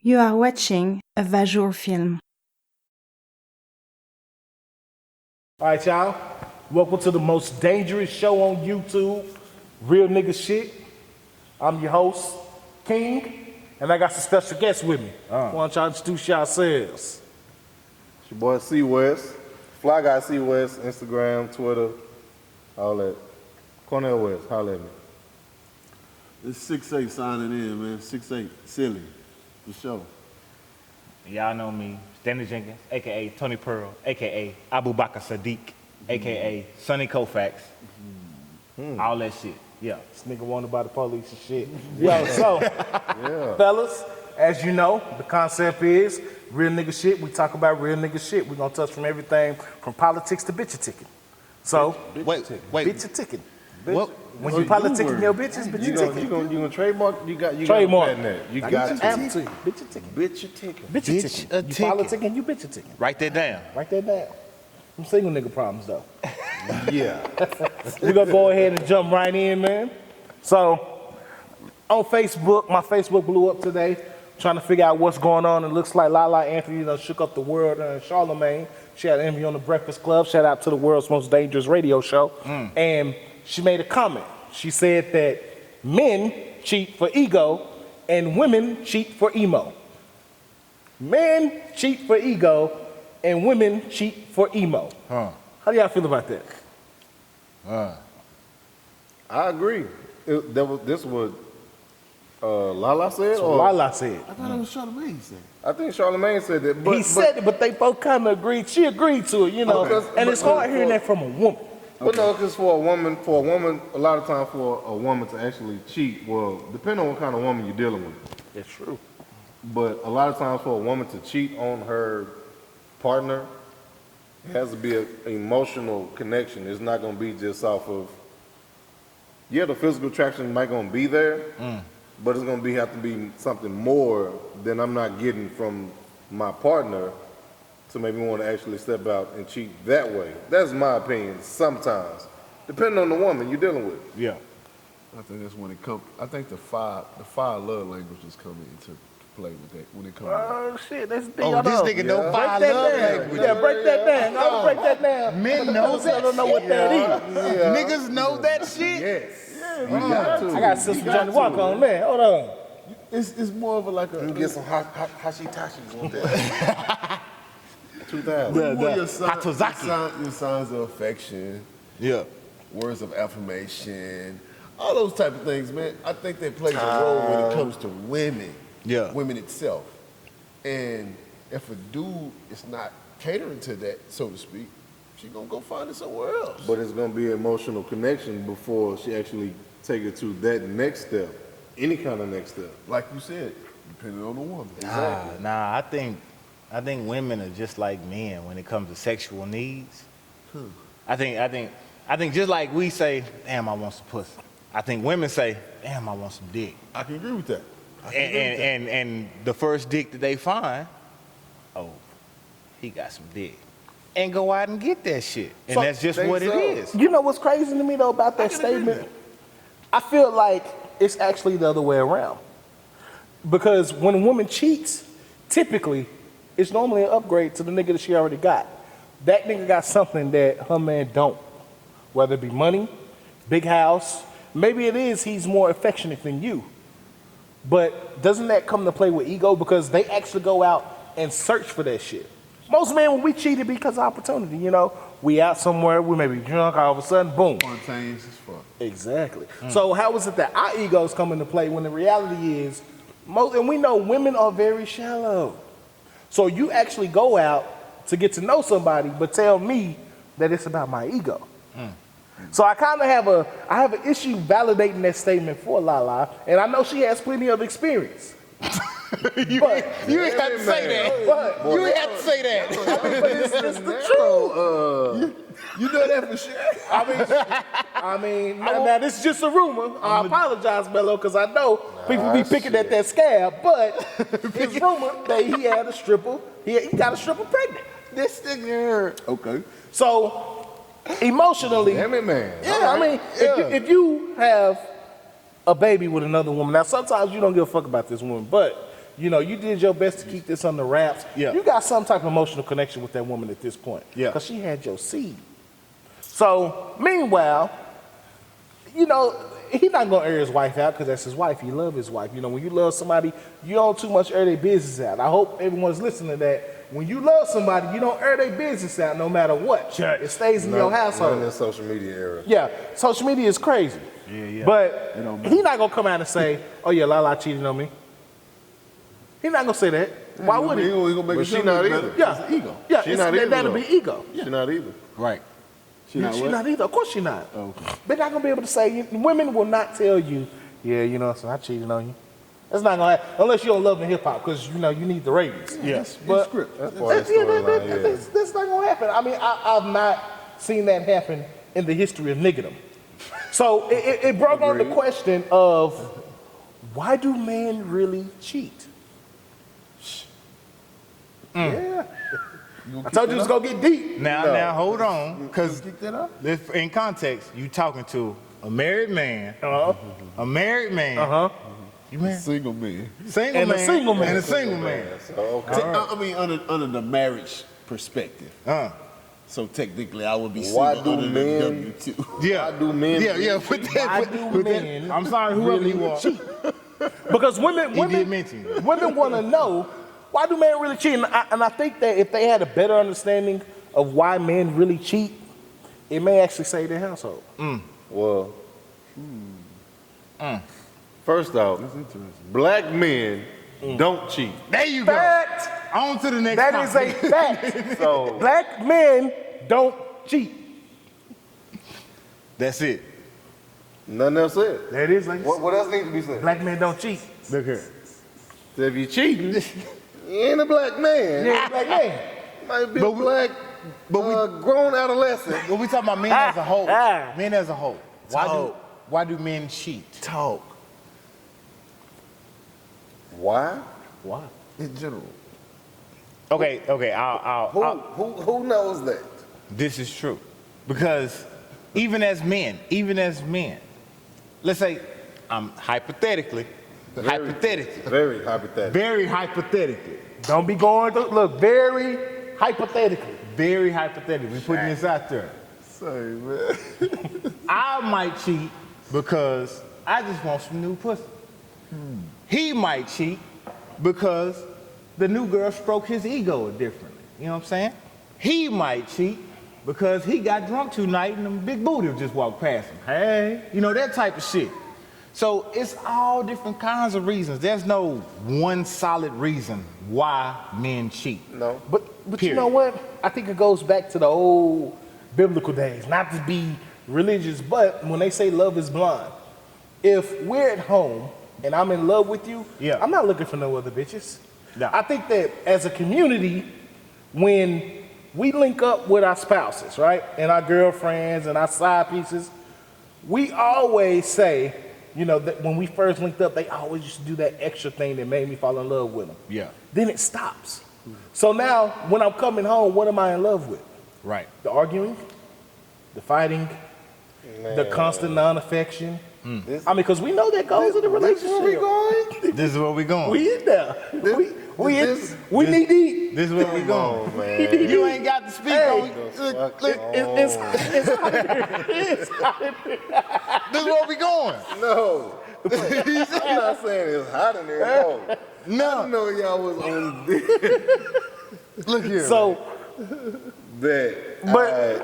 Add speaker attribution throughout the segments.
Speaker 1: You are watching a visual film.
Speaker 2: All right, y'all. Welcome to the most dangerous show on YouTube, Real Nigga Shit. I'm your host, King, and I got some special guests with me. Why don't y'all introduce yourselves?
Speaker 3: It's your boy C West, Fly Guy C West, Instagram, Twitter, all that. Cornell West, holla at me.
Speaker 4: It's 6'8" signing in, man. 6'8", silly, for sure.
Speaker 5: Y'all know me, Stanley Jenkins, a.k.a. Tony Pearl, a.k.a. Abu Bakr Sadiq, a.k.a. Sonny Koufax, all that shit, yeah.
Speaker 2: This nigga wanted by the police and shit. Yo, so, fellas, as you know, the concept is real nigga shit. We talk about real nigga shit. We're gonna touch from everything from politics to bitch ticking. So,
Speaker 5: Wait,
Speaker 2: bitch ticking.
Speaker 5: What?
Speaker 2: When you politicking your bitches, bitch
Speaker 3: You
Speaker 2: ticking.
Speaker 3: gonna trademark? You
Speaker 2: Trademark.
Speaker 3: got that. You
Speaker 2: I
Speaker 3: got
Speaker 2: got
Speaker 3: to.
Speaker 2: have to. Bitch ticking.
Speaker 3: Bitch, you ticking.
Speaker 2: Bitch ticking. You politicking, you bitch ticking.
Speaker 5: Write that down.
Speaker 2: Write that down. Some single nigga problems though.
Speaker 3: Yeah.
Speaker 2: We're gonna go ahead and jump right in, man. So, on Facebook, my Facebook blew up today, trying to figure out what's going on. It looks like Lala Anthony done shook up the world and Charlemagne. She had an interview on the Breakfast Club. Shout out to the world's most dangerous radio show. And she made a comment. She said that men cheat for ego and women cheat for emo. Men cheat for ego and women cheat for emo. How do y'all feel about that?
Speaker 3: I agree. This what Lala said?
Speaker 2: So
Speaker 3: or
Speaker 2: Lala said.
Speaker 4: I thought it was Charlemagne said.
Speaker 3: I think Charlemagne said that. But,
Speaker 2: He said it, but they both kind of agreed. She agreed to it, you know.
Speaker 3: Okay.
Speaker 2: And it's hard hearing that from a woman.
Speaker 3: But no, because for a woman, a lot of times for a woman to actually cheat, well, depending on what kind of woman you're dealing with.
Speaker 2: That's true.
Speaker 3: But a lot of times for a woman to cheat on her partner, it has to be an emotional connection. It's not going to be just off of, the physical attraction might going to be there, but it's going to have to be something more than I'm not getting from my partner to make me want to actually step out and cheat that way. That's my opinion sometimes, depending on the woman you're dealing with.
Speaker 2: Yeah.
Speaker 4: I think that's when it comes. I think the five love languages come into play with that when it comes.
Speaker 2: Oh, shit. That's the thing.
Speaker 5: Oh, this nigga know
Speaker 2: Break
Speaker 5: five
Speaker 2: that
Speaker 5: love
Speaker 2: down.
Speaker 5: languages.
Speaker 2: Yeah, break that down. I'll break that down.
Speaker 5: Men know
Speaker 2: I
Speaker 5: that
Speaker 2: don't know what that is.
Speaker 5: Niggas know that shit?
Speaker 3: Yes. You got to.
Speaker 2: I got Sister Johnny Walker on there. Hold on.
Speaker 4: It's more of a like a.
Speaker 3: You get some hashi-tashis on that. 2000.
Speaker 4: more your
Speaker 5: Hatozaki.
Speaker 4: your signs of affection,
Speaker 5: Yeah.
Speaker 4: words of affirmation, all those type of things, man. I think that plays a role when it comes to women.
Speaker 5: Yeah.
Speaker 4: Women itself. And if a dude is not catering to that, so to speak, she gonna go find it somewhere else.
Speaker 3: But it's going to be an emotional connection before she actually take it to that next step. Any kind of next step.
Speaker 4: Like you said, depending on the woman.
Speaker 5: Nah, I think women are just like men when it comes to sexual needs. I think just like we say, damn, I want some pussy. I think women say, damn, I want some dick.
Speaker 4: I can agree with that.
Speaker 5: And the first dick that they find, oh, he got some dick. And go out and get that shit. And
Speaker 2: So-
Speaker 5: that's just
Speaker 3: think
Speaker 5: what
Speaker 3: so.
Speaker 5: it is.
Speaker 2: You know what's crazy to me, though, about that statement? I feel like it's actually the other way around. Because when a woman cheats, typically, it's normally an upgrade to the nigga that she already got. That nigga got something that her man don't. Whether it be money, big house, maybe it is he's more affectionate than you. But doesn't that come to play with ego? Because they actually go out and search for that shit. Most men, when we cheat, it because of opportunity, you know? We out somewhere, we may be drunk, all of a sudden, boom.
Speaker 4: Spontaneous as fuck.
Speaker 2: Exactly. So how is it that our egos come into play when the reality is, and we know women are very shallow. So you actually go out to get to know somebody, but tell me that it's about my ego. So I kind of have an issue validating that statement for Lala, and I know she has plenty of experience.
Speaker 5: You ain't have to say that.
Speaker 2: But
Speaker 5: You ain't have to say that.
Speaker 2: it's the truth.
Speaker 4: You know that for sure.
Speaker 2: I mean, now this is just a rumor. I apologize, Mello, because I know people be picking at that scab, but it's rumor that he had a stripper. He got a stripper pregnant.
Speaker 5: This nigga.
Speaker 4: Okay.
Speaker 2: So emotionally,
Speaker 3: Damn it, man.
Speaker 2: yeah, I mean, if you have a baby with another woman, now sometimes you don't give a fuck about this woman, but You know, you did your best to keep this under wraps.
Speaker 5: Yeah.
Speaker 2: You got some type of emotional connection with that woman at this point.
Speaker 5: Yeah.
Speaker 2: Because she had your seed. So, meanwhile, you know, he's not going to air his wife out because that's his wife. He loves his wife. You know, when you love somebody, you don't too much air their business out. I hope everyone's listening to that. When you love somebody, you don't air their business out no matter what.
Speaker 5: Sure.
Speaker 2: It stays in your household.
Speaker 3: Not in the social media era.
Speaker 2: Yeah, social media is crazy.
Speaker 5: Yeah.
Speaker 2: But he's not going to come out and say, oh, yeah, Lala cheated on me. He's not going to say that. Why would he?
Speaker 4: He gonna make
Speaker 3: But
Speaker 4: it
Speaker 3: she
Speaker 4: sound
Speaker 3: not
Speaker 4: better.
Speaker 3: either.
Speaker 2: Yeah.
Speaker 4: It's ego.
Speaker 2: Yeah,
Speaker 3: She not either,
Speaker 2: that'll
Speaker 3: though.
Speaker 2: be ego.
Speaker 3: She's not either.
Speaker 5: Right.
Speaker 2: She's not either. Of course she's not.
Speaker 4: Okay.
Speaker 2: They're not gonna be able to say. Women will not tell you, yeah, you know, so I cheated on you. That's not gonna happen unless you don't love the hip hop, because you know you need the ratings.
Speaker 5: Yes.
Speaker 2: But
Speaker 4: script.
Speaker 3: That's part of the storyline, yeah.
Speaker 2: that's not gonna happen. I mean, I've not seen that happen in the history of niggerdom. So it brought on the question of, why do men really cheat? Yeah. I told you it was gonna get deep.
Speaker 5: Now hold on, because
Speaker 4: Kick that up.
Speaker 5: in context, you talking to a married man, a married man. You married?
Speaker 4: Single man.
Speaker 5: Single
Speaker 2: And a
Speaker 5: man.
Speaker 2: single man.
Speaker 5: And a single man.
Speaker 3: So, okay.
Speaker 4: I mean, under the marriage perspective. So technically, I would be
Speaker 3: Why
Speaker 4: single
Speaker 3: do
Speaker 4: under
Speaker 3: men-
Speaker 4: the W-2.
Speaker 5: Yeah.
Speaker 3: Why do men
Speaker 5: Yeah. Put that.
Speaker 2: Why
Speaker 5: put-
Speaker 2: do
Speaker 5: put that-
Speaker 2: men
Speaker 5: I'm sorry, whoever
Speaker 2: really
Speaker 5: you are.
Speaker 2: cheat? Because women
Speaker 5: did mention it.
Speaker 2: women want to know, why do men really cheat? And I think that if they had a better understanding of why men really cheat, it may actually save their household.
Speaker 3: Well, first off, black men don't cheat.
Speaker 5: There you go.
Speaker 2: Fact.
Speaker 5: On to the next
Speaker 2: That is
Speaker 5: topic.
Speaker 2: a fact.
Speaker 3: So
Speaker 2: Black men don't cheat.
Speaker 5: That's it.
Speaker 3: nothing else said.
Speaker 2: That is like
Speaker 3: What else needs to be said?
Speaker 2: black men don't cheat.
Speaker 5: Look here.
Speaker 3: So if you cheating, you ain't a black man.
Speaker 2: Yeah, black man.
Speaker 3: You might be a black, grown adolescent.
Speaker 5: When we talk about men as a whole, men as a whole,
Speaker 2: Talk.
Speaker 5: why do men cheat?
Speaker 2: Talk.
Speaker 3: Why?
Speaker 2: Why?
Speaker 4: In general.
Speaker 5: Okay.
Speaker 3: Who knows that?
Speaker 5: This is true, because even as men, let's say, hypothetically,
Speaker 3: Very hypothetical.
Speaker 5: very hypothetically,
Speaker 2: Don't be going to look very hypothetically.
Speaker 5: very hypothetically, we're putting this out there.
Speaker 4: Sorry, man.
Speaker 5: I might cheat because I just want some new pussy. He might cheat because the new girl stroked his ego differently. You know what I'm saying? He might cheat because he got drunk tonight and them big booty just walked past him. Hey, you know, that type of shit. So it's all different kinds of reasons. There's no one solid reason why men cheat.
Speaker 3: No.
Speaker 2: But you
Speaker 5: Period.
Speaker 2: know what? I think it goes back to the old biblical days, not to be religious, but when they say love is blind, if we're at home and I'm in love with you,
Speaker 5: Yeah.
Speaker 2: I'm not looking for no other bitches.
Speaker 5: No.
Speaker 2: I think that as a community, when we link up with our spouses, right, and our girlfriends and our side pieces, we always say, you know, that when we first linked up, they always used to do that extra thing that made me fall in love with them.
Speaker 5: Yeah.
Speaker 2: Then it stops. So now, when I'm coming home, what am I in love with?
Speaker 5: Right.
Speaker 2: The arguing, the fighting, the constant non-affection. I mean, because we know that goes in the relationship.
Speaker 3: Where we going?
Speaker 5: This is where we going.
Speaker 2: We in there. We need to eat.
Speaker 5: This is where we going.
Speaker 3: Oh, man.
Speaker 5: You ain't got to speak
Speaker 2: Hey.
Speaker 5: on.
Speaker 3: Fuck
Speaker 2: It's hot in here. It's hot in here.
Speaker 5: This is where we going.
Speaker 3: No. I'm not saying it's hot in there. No. I
Speaker 5: No.
Speaker 3: didn't know y'all was on this.
Speaker 5: Look here.
Speaker 2: So,
Speaker 3: That.
Speaker 2: but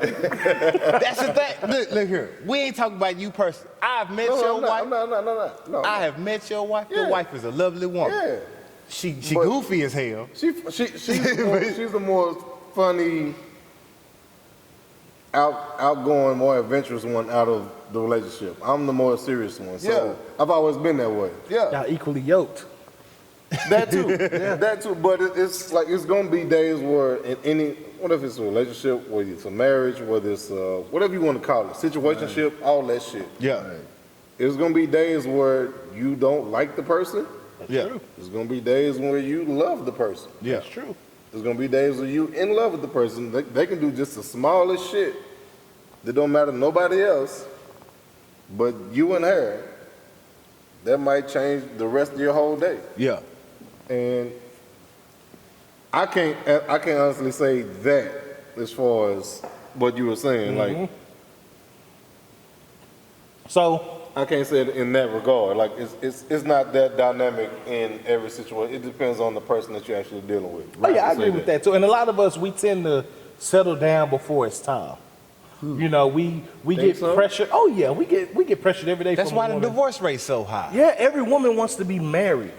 Speaker 5: That's the thing. Look here. We ain't talking about you personally. I've met your wife.
Speaker 3: No.
Speaker 5: I have met your wife. Your
Speaker 3: Yeah.
Speaker 5: wife is a lovely woman.
Speaker 3: Yeah.
Speaker 5: She
Speaker 3: But-
Speaker 5: goofy as hell.
Speaker 3: She's the more funny, outgoing, more adventurous one out of the relationship. I'm the more serious one. So
Speaker 4: Yeah.
Speaker 3: I've always been that way.
Speaker 4: Yeah.
Speaker 2: y'all equally yoked.
Speaker 3: That too. That too. But it's like it's gonna be days where in any, what if it's a relationship, whether it's a marriage, whether it's whatever you want to call it, situationship, all that shit.
Speaker 5: Yeah.
Speaker 3: It's gonna be days where you don't like the person.
Speaker 5: Yeah.
Speaker 3: There's gonna be days where you love the person.
Speaker 5: Yeah.
Speaker 2: That's true.
Speaker 3: There's gonna be days where you in love with the person. They can do just the smallest shit that don't matter to nobody else, but you and her, that might change the rest of your whole day.
Speaker 5: Yeah.
Speaker 3: And I can't honestly say that as far as what you were saying. Like,
Speaker 2: So
Speaker 3: I can't say it in that regard. Like, it's not that dynamic in every situation. It depends on the person that you're actually dealing with.
Speaker 2: oh yeah, I
Speaker 3: To say
Speaker 2: agree with that too. And a lot of us, we tend to settle down before it's time. You know, we get
Speaker 3: so?
Speaker 2: pressured. Oh yeah, we get pressured every day.
Speaker 5: That's
Speaker 2: from
Speaker 5: why
Speaker 2: a
Speaker 5: the
Speaker 2: woman.
Speaker 5: divorce rate's so high.
Speaker 2: Yeah, every woman wants to be married,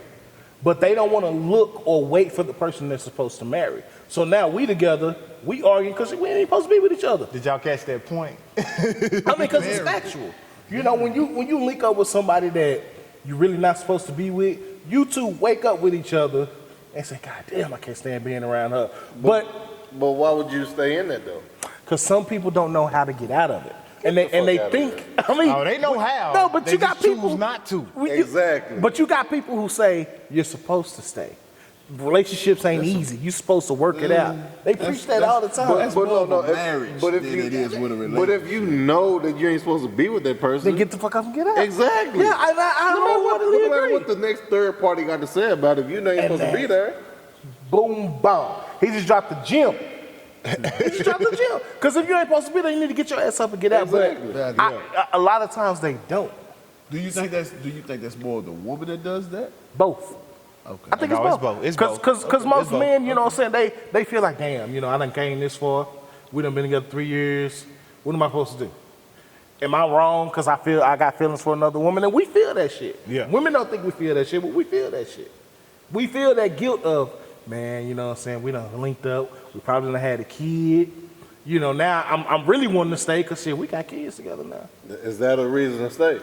Speaker 2: but they don't want to look or wait for the person they're supposed to marry. So now we together, we arguing because we ain't supposed to be with each other.
Speaker 5: Did y'all catch that point?
Speaker 2: I mean, because it's factual. You know, when you link up with somebody that you're really not supposed to be with, you two wake up with each other and say, God damn, I can't stand being around her. But
Speaker 3: why would you stay in that though?
Speaker 2: because some people don't know how to get out of it. And they
Speaker 3: fuck out
Speaker 2: think,
Speaker 3: of
Speaker 2: I mean.
Speaker 5: Oh, they know how.
Speaker 2: No, but
Speaker 5: They
Speaker 2: you got
Speaker 5: just choose
Speaker 2: people.
Speaker 5: not to.
Speaker 3: Exactly.
Speaker 2: But you got people who say, you're supposed to stay. Relationships ain't easy. You're supposed to work it out. They preach that all the time.
Speaker 4: That's more of a marriage than it is with a relationship.
Speaker 3: But if you know that you ain't supposed to be with that person,
Speaker 2: Then get the fuck up and get out.
Speaker 3: exactly.
Speaker 2: Yeah, I
Speaker 3: no matter
Speaker 2: wholeheartedly agree.
Speaker 3: what the next third party got to say about it, if you know you're
Speaker 2: And
Speaker 3: supposed to be there.
Speaker 2: Boom, boom. He just dropped the gym. He just dropped the gym. Because if you ain't supposed to be there, you need to get your ass up and get out.
Speaker 3: Exactly.
Speaker 2: But a lot of times they don't.
Speaker 4: Do you think that's more the woman that does that?
Speaker 2: Both.
Speaker 4: Okay.
Speaker 2: I think
Speaker 5: No,
Speaker 2: it's
Speaker 5: it's
Speaker 2: both.
Speaker 5: both. It's both.
Speaker 2: Because most
Speaker 5: It's both.
Speaker 2: men, you know what I'm saying, they feel like, damn, you know, I done came this far. We done been together 3 years. What am I supposed to do? Am I wrong because I got feelings for another woman? And we feel that shit.
Speaker 5: Yeah.
Speaker 2: Women don't think we feel that shit, but we feel that shit. We feel that guilt of, man, you know what I'm saying, we done linked up. We probably done had a kid. You know, now I'm really wanting to stay because, shit, we got kids together now.
Speaker 3: Is that a reason to stay?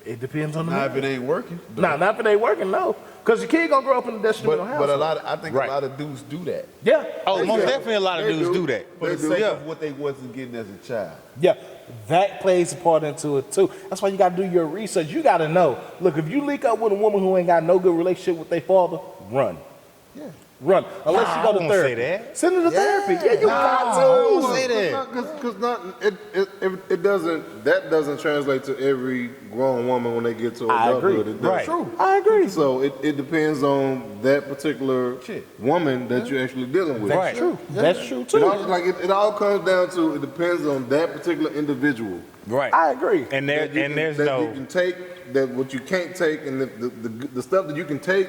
Speaker 2: It depends on the
Speaker 4: Now, if
Speaker 2: man.
Speaker 4: it ain't working.
Speaker 2: Nah, not if it ain't working, no. Because your kid gonna grow up in a detrimental house.
Speaker 4: But I think
Speaker 5: Right.
Speaker 4: a lot of dudes do that
Speaker 2: Yeah.
Speaker 5: Oh, most definitely a lot of
Speaker 3: They
Speaker 5: dudes
Speaker 3: do.
Speaker 5: do that.
Speaker 4: for the
Speaker 3: They do.
Speaker 4: sake
Speaker 5: Yeah.
Speaker 4: of what they wasn't getting as a child.
Speaker 2: Yeah, that plays a part into it too. That's why you gotta do your research. You gotta know. Look, if you link up with a woman who ain't got no good relationship with their father, run.
Speaker 4: Yeah.
Speaker 2: Run. Unless
Speaker 5: Nah,
Speaker 2: you
Speaker 5: I
Speaker 2: go to
Speaker 5: won't
Speaker 2: therapy.
Speaker 5: say that.
Speaker 2: Send her to therapy. Yeah, you got to.
Speaker 5: Don't say that.
Speaker 3: Because that doesn't translate to every grown woman when they get to
Speaker 2: I agree.
Speaker 3: adulthood. It does.
Speaker 5: Right.
Speaker 2: True. I agree.
Speaker 3: So it depends on that particular woman that you're actually dealing with.
Speaker 2: That's
Speaker 5: Right.
Speaker 2: true. That's true
Speaker 3: It
Speaker 2: too.
Speaker 3: all comes down to it depends on that particular individual.
Speaker 5: Right.
Speaker 2: I agree.
Speaker 5: And
Speaker 3: That you
Speaker 5: there's
Speaker 3: that
Speaker 5: no.
Speaker 3: you can take, that what you can't take, and the stuff that you can take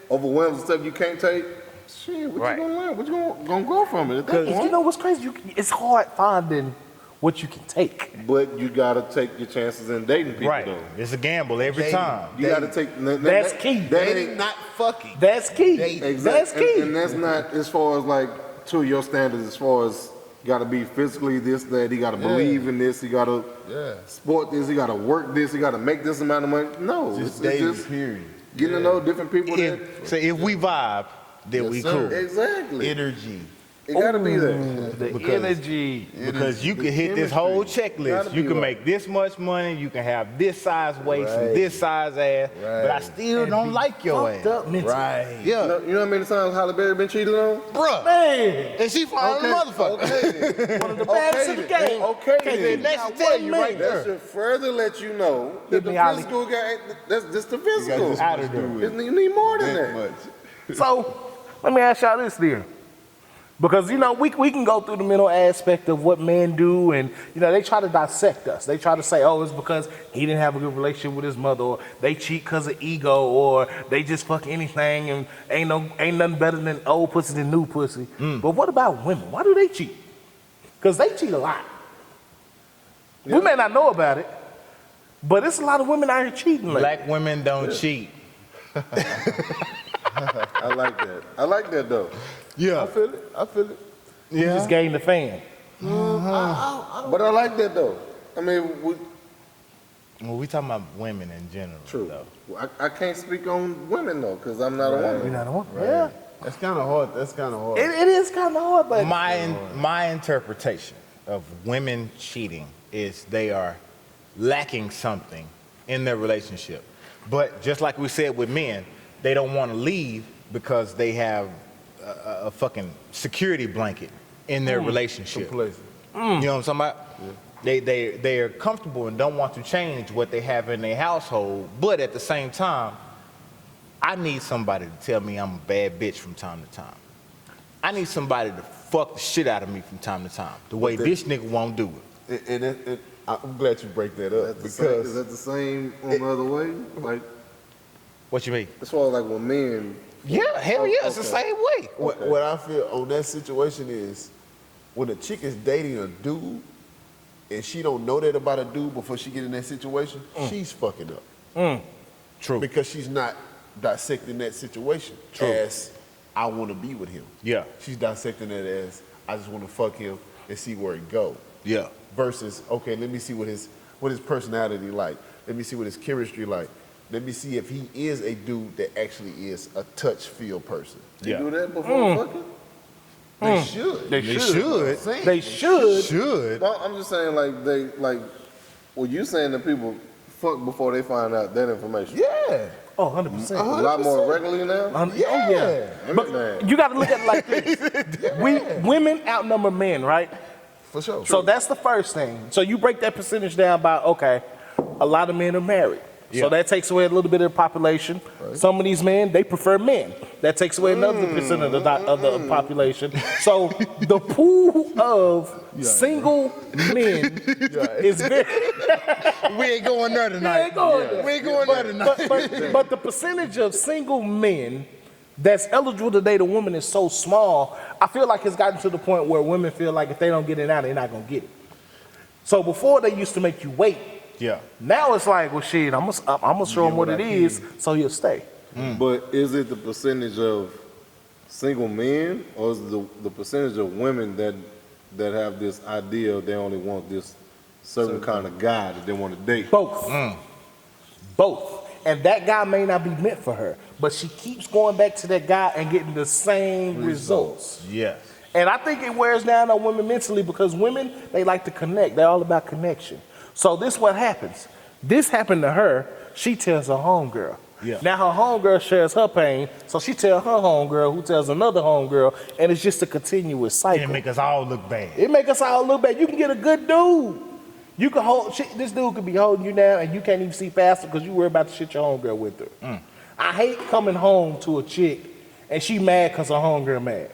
Speaker 3: overwhelms the stuff you can't take. Shit, what
Speaker 5: Right.
Speaker 3: you gonna learn? What you gonna grow from it? At that
Speaker 2: You
Speaker 3: point?
Speaker 2: know what's crazy? It's hard finding what you can take.
Speaker 3: But you gotta take your chances in dating people,
Speaker 5: Right.
Speaker 3: though.
Speaker 5: It's a gamble every
Speaker 4: Dating.
Speaker 5: time.
Speaker 3: You gotta take.
Speaker 2: That's key.
Speaker 3: That
Speaker 4: Dating,
Speaker 3: ain't
Speaker 4: not fucking.
Speaker 2: That's key.
Speaker 4: Dating.
Speaker 2: That's key.
Speaker 3: And that's not as far as like to your standards. As far as you gotta be physically this, that. You gotta believe in this. You gotta sport this. You gotta work this. You gotta make this amount of money. No,
Speaker 4: Just
Speaker 3: it's
Speaker 4: dating,
Speaker 3: just
Speaker 4: period.
Speaker 3: getting to know different people.
Speaker 5: If we vibe, then we
Speaker 4: sir.
Speaker 5: cool.
Speaker 3: Exactly.
Speaker 4: Energy.
Speaker 3: It gotta be there.
Speaker 2: The energy.
Speaker 5: Because you can hit this whole
Speaker 3: Gotta
Speaker 5: checklist.
Speaker 3: be
Speaker 5: You can
Speaker 3: right.
Speaker 5: make this much money. You can have this size waist and
Speaker 4: Right.
Speaker 5: this size ass. But I still don't like your
Speaker 2: Fucked
Speaker 5: ass.
Speaker 2: up mentally.
Speaker 4: Right.
Speaker 5: Yeah.
Speaker 3: You know how many times Halle Berry been cheated on?
Speaker 5: Bruh.
Speaker 2: Man,
Speaker 5: And she flying the motherfucker.
Speaker 3: Okay.
Speaker 2: one of the baddest in the game.
Speaker 3: Okay.
Speaker 2: Can't
Speaker 3: then.
Speaker 2: do
Speaker 5: That's
Speaker 2: not
Speaker 5: tell
Speaker 2: one
Speaker 5: you
Speaker 2: man.
Speaker 5: right
Speaker 3: That
Speaker 5: there.
Speaker 3: should further let you know that
Speaker 2: Hit
Speaker 3: the
Speaker 2: me, Ali.
Speaker 3: physical guy, that's just the physical.
Speaker 4: Got
Speaker 2: Out
Speaker 4: this
Speaker 2: of
Speaker 4: much
Speaker 2: there.
Speaker 4: to do with
Speaker 3: You need more than
Speaker 4: that
Speaker 3: that.
Speaker 4: much.
Speaker 2: So, let me ask y'all this then. Because, you know, we can go through the mental aspect of what men do, and, you know, they try to dissect us. They try to say, oh, it's because he didn't have a good relationship with his mother, or they cheat because of ego, or they just fuck anything, and ain't nothing better than old pussy than new pussy. But what about women? Why do they cheat? Because they cheat a lot. We may not know about it, but it's a lot of women out here cheating lately.
Speaker 5: Black women don't cheat.
Speaker 3: I like that. I like that though.
Speaker 5: Yeah.
Speaker 4: I feel it. I feel it.
Speaker 2: You just gained the fan.
Speaker 3: But I like that though. I mean,
Speaker 5: Well, we talking about women in general.
Speaker 3: true.
Speaker 5: Though.
Speaker 3: I can't speak on women though, because I'm not a
Speaker 2: You're
Speaker 3: woman.
Speaker 2: not a woman. Yeah.
Speaker 4: That's kind of hard. That's kind of hard.
Speaker 2: It is kind of hard, but
Speaker 5: My interpretation of women cheating is they are lacking something in their relationship. But just like we said with men, they don't want to leave because they have a fucking security blanket in their relationship.
Speaker 4: Complacent.
Speaker 5: You know what I'm talking about? They are comfortable and don't want to change what they have in their household, but at the same time, I need somebody to tell me I'm a bad bitch from time to time. I need somebody to fuck the shit out of me from time to time, the way this nigga won't do it.
Speaker 4: And I'm glad you break that up
Speaker 3: Is
Speaker 4: because
Speaker 3: that the same on the other way? Like,
Speaker 5: What you mean?
Speaker 3: as far as like when men.
Speaker 5: Yeah, hell yeah, it's the
Speaker 3: Okay.
Speaker 5: same way.
Speaker 4: what I feel on that situation is when a chick is dating a dude and she don't know that about a dude before she get in that situation, she's fucking up.
Speaker 5: True.
Speaker 4: Because she's not dissecting that situation as I want to be with him.
Speaker 5: Yeah.
Speaker 4: She's dissecting it as I just want to fuck him and see where it go.
Speaker 5: Yeah.
Speaker 4: Versus, okay, let me see what his personality like. Let me see what his chemistry like. Let me see if he is a dude that actually is a touch feel person.
Speaker 3: You do that before fucking?
Speaker 4: They should.
Speaker 2: They should.
Speaker 4: Saying.
Speaker 2: They should.
Speaker 5: Should.
Speaker 3: No, I'm just saying well, you saying that people fuck before they find out that information.
Speaker 4: Yeah.
Speaker 2: Oh, 100%.
Speaker 3: A lot more regularly now.
Speaker 2: Oh, yeah. But you got to look at it like this. Women outnumber men, right?
Speaker 4: For sure.
Speaker 2: So that's the first thing. So you break that percentage down by, okay, a lot of men are married.
Speaker 5: Yeah.
Speaker 2: So that takes away a little bit of the population. Right. Some of these men, they prefer men. That takes away another percent of the population. So the pool of single men is very...
Speaker 5: We ain't going there tonight. We ain't going there tonight.
Speaker 2: But the percentage of single men that's eligible to date a woman is so small, I feel like it's gotten to the point where women feel like if they don't get it now, they're not going to get it. So before they used to make you wait.
Speaker 5: Yeah.
Speaker 2: Now it's like, well, shit, I'm gonna show him what it is, so he'll stay.
Speaker 3: But is it the percentage of single men, or is it the percentage of women that have this idea they only want this certain kind of guy that they want to date?
Speaker 2: Both. Both. And that guy may not be meant for her, but she keeps going back to that guy and getting the same results.
Speaker 5: Yes.
Speaker 2: And I think it wears down on women mentally because women, they like to connect. They're all about connection. So this what happens. This happened to her. She tells her homegirl.
Speaker 5: Yeah.
Speaker 2: Now her homegirl shares her pain, so she tells her homegirl who tells another homegirl, and it's just a continuous cycle.
Speaker 5: It make us all look bad.
Speaker 2: It make us all look bad. You can get a good dude. You can hold, this dude could be holding you down and you can't even see past it because you worry about the shit your homegirl went through. I hate coming home to a chick and she mad because her homegirl mad.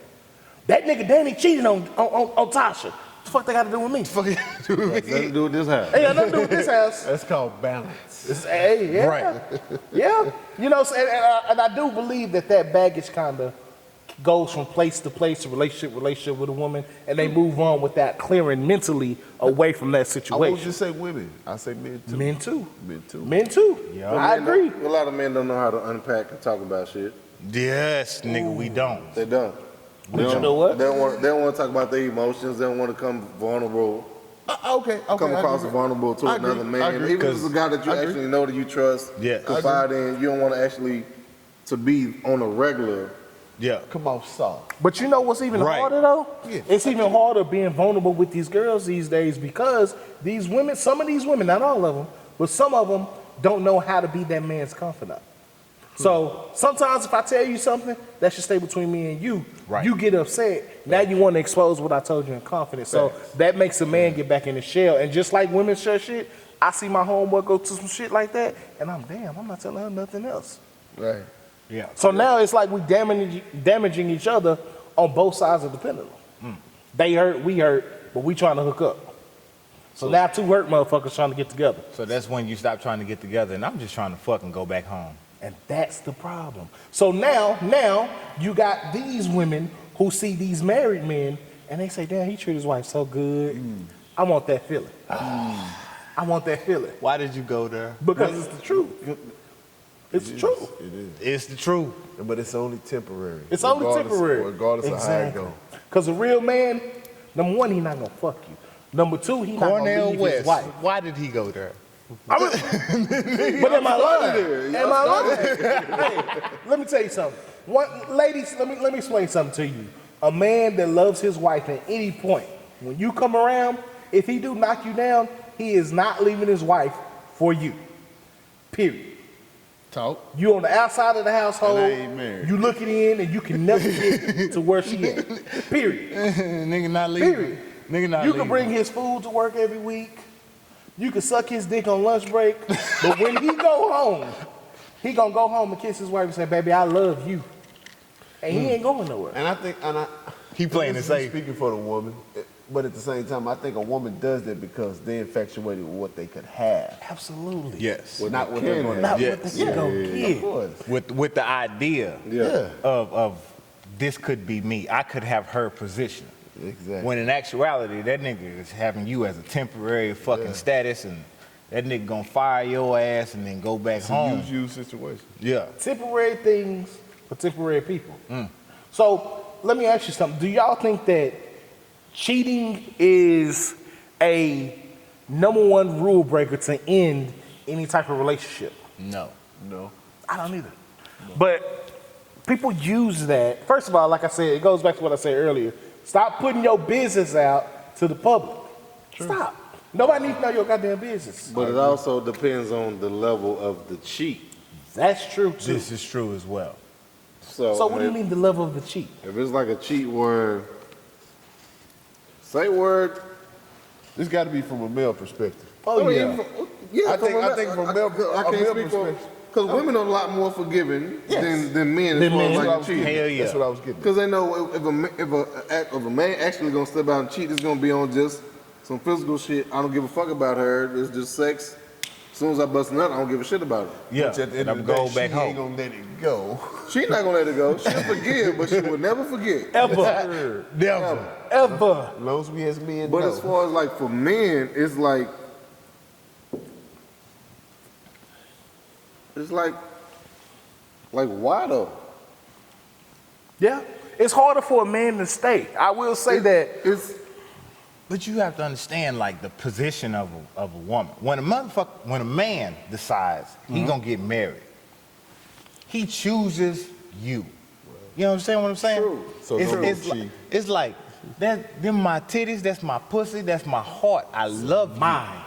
Speaker 2: That nigga Danny cheated on Tasha. What the fuck they got to do with me?
Speaker 3: Nothing to do with this house.
Speaker 2: Hey, nothing to do with this house.
Speaker 4: That's called balance.
Speaker 2: Hey, yeah.
Speaker 5: Right.
Speaker 2: Yeah. You know, and I do believe that baggage kind of goes from place to place, relationship with a woman, and they move on without clearing mentally away from that
Speaker 4: I
Speaker 2: situation.
Speaker 4: won't just say women. I say men too.
Speaker 2: Men too.
Speaker 4: Men too.
Speaker 2: Men too.
Speaker 5: Yeah.
Speaker 2: I agree.
Speaker 3: A lot of men don't know how to unpack and talk about shit.
Speaker 5: Yes, nigga, we don't.
Speaker 3: They don't.
Speaker 2: But you know what?
Speaker 3: They don't want to talk about their emotions. They don't want to come vulnerable.
Speaker 4: Okay.
Speaker 3: Come across as vulnerable to another man. Even if it's a guy that you actually know that you trust,
Speaker 5: Yeah.
Speaker 3: confide in, you don't want to actually to be on a regular.
Speaker 5: Yeah.
Speaker 4: Come off soft.
Speaker 2: But you know what's even
Speaker 5: Right.
Speaker 2: harder though?
Speaker 4: Yeah.
Speaker 2: It's even harder being vulnerable with these girls these days because these women, some of these women, not all of them, but some of them don't know how to be that man's confidant. So sometimes if I tell you something, that should stay between me and you.
Speaker 5: Right.
Speaker 2: You get upset. Now you want to expose what I told you in confidence. So that makes a man get back in the shell. And just like women share shit, I see my homeboy go to some shit like that, and I'm not telling her nothing else.
Speaker 4: Right.
Speaker 5: Yeah.
Speaker 2: So now it's like we damaging each other on both sides of the pendulum. They hurt, we hurt, but we trying to hook up. So now two hurt motherfuckers trying to get together.
Speaker 5: So that's when you stop trying to get together, and I'm just trying to fucking go back home.
Speaker 2: And that's the problem. So now you got these women who see these married men and they say, damn, he treated his wife so good. I want that feeling. I want that feeling.
Speaker 5: Why did you go there?
Speaker 2: Because it's the truth. It's true.
Speaker 4: It is.
Speaker 5: It's the truth.
Speaker 4: But it's only temporary.
Speaker 2: It's only temporary.
Speaker 4: Regardless of how it goes.
Speaker 2: Because a real man, number one, he not gonna fuck you. Number two, he not gonna
Speaker 5: Cornel
Speaker 2: leave his
Speaker 5: West.
Speaker 2: wife.
Speaker 5: Why did he go there?
Speaker 2: But am I lying? Am I lying? Hey, let me tell you something. Ladies, let me explain something to you. A man that loves his wife at any point, when you come around, if he do knock you down, he is not leaving his wife for you. Period.
Speaker 4: Talk.
Speaker 2: You on the outside of the household,
Speaker 4: And I ain't married.
Speaker 2: you looking in and you can never get to where she at. Period.
Speaker 5: Nigga not leaving.
Speaker 2: Period.
Speaker 5: Nigga not
Speaker 2: You
Speaker 5: leaving.
Speaker 2: can bring his food to work every week. You can suck his dick on lunch break. But when he go home, he gonna go home and kiss his wife and say, "Baby, I love you," and he ain't going nowhere.
Speaker 4: And I think,
Speaker 5: He playing it
Speaker 4: this is
Speaker 5: safe.
Speaker 4: speaking for the woman, but at the same time, I think a woman does that because they're infatuated with what they could have,
Speaker 2: Absolutely.
Speaker 5: Yes.
Speaker 4: not what they're going to
Speaker 2: Not
Speaker 5: Yes.
Speaker 2: what they gonna
Speaker 4: Of
Speaker 2: get.
Speaker 4: course.
Speaker 5: With the idea
Speaker 4: Yeah.
Speaker 5: of this could be me. I could have her position.
Speaker 4: Exactly.
Speaker 5: When in actuality, that nigga is having you as a temporary fucking status, and that nigga gonna fire your ass and then go back
Speaker 4: It's a
Speaker 5: home.
Speaker 4: use situation.
Speaker 5: Yeah.
Speaker 2: Temporary things for temporary people. So let me ask you something. Do y'all think that cheating is a number one rule breaker to end any type of relationship?
Speaker 5: No.
Speaker 4: No.
Speaker 2: I don't either. But people use that. First of all, like I said, it goes back to what I said earlier. Stop putting your business out to the public. Stop. Nobody needs to know your goddamn business.
Speaker 3: But it also depends on the level of the cheat.
Speaker 2: That's true too.
Speaker 5: This is true as well.
Speaker 2: So what do you mean the level of the cheat?
Speaker 3: If it's like a cheat where, say word.
Speaker 4: This got to be from a male perspective.
Speaker 2: Oh yeah.
Speaker 4: I think from male perspective.
Speaker 3: Because women are a lot more forgiving than men as far as like cheating.
Speaker 5: Hell yeah.
Speaker 4: That's what I was getting.
Speaker 3: Because they know if a man actually gonna step out and cheat, it's gonna be on just some physical shit. I don't give a fuck about her. It's just sex. As soon as I bust a nut, I don't give a shit about it.
Speaker 5: Yeah.
Speaker 4: Which at the end
Speaker 5: And
Speaker 4: of
Speaker 5: I'm
Speaker 4: the day,
Speaker 5: going
Speaker 4: she
Speaker 5: back
Speaker 4: ain't
Speaker 5: home.
Speaker 4: gonna let it go.
Speaker 3: She's not gonna let it go. She'll forgive, but she will never forget.
Speaker 2: Ever.
Speaker 5: Never.
Speaker 2: Ever.
Speaker 4: As long as we as men
Speaker 3: But
Speaker 4: know.
Speaker 3: as far as like for men, it's like why though?
Speaker 2: Yeah. It's harder for a man to stay. I will say that.
Speaker 3: It's
Speaker 5: But you have to understand, like, the position of a woman. When a man decides he gonna get married, he chooses you. You understand what I'm saying?
Speaker 3: True.
Speaker 4: So
Speaker 5: it's,
Speaker 4: no
Speaker 5: it's,
Speaker 4: more
Speaker 5: like,
Speaker 4: cheat.
Speaker 5: it's like them my titties, that's my pussy, that's my heart. I love you.
Speaker 2: Mine.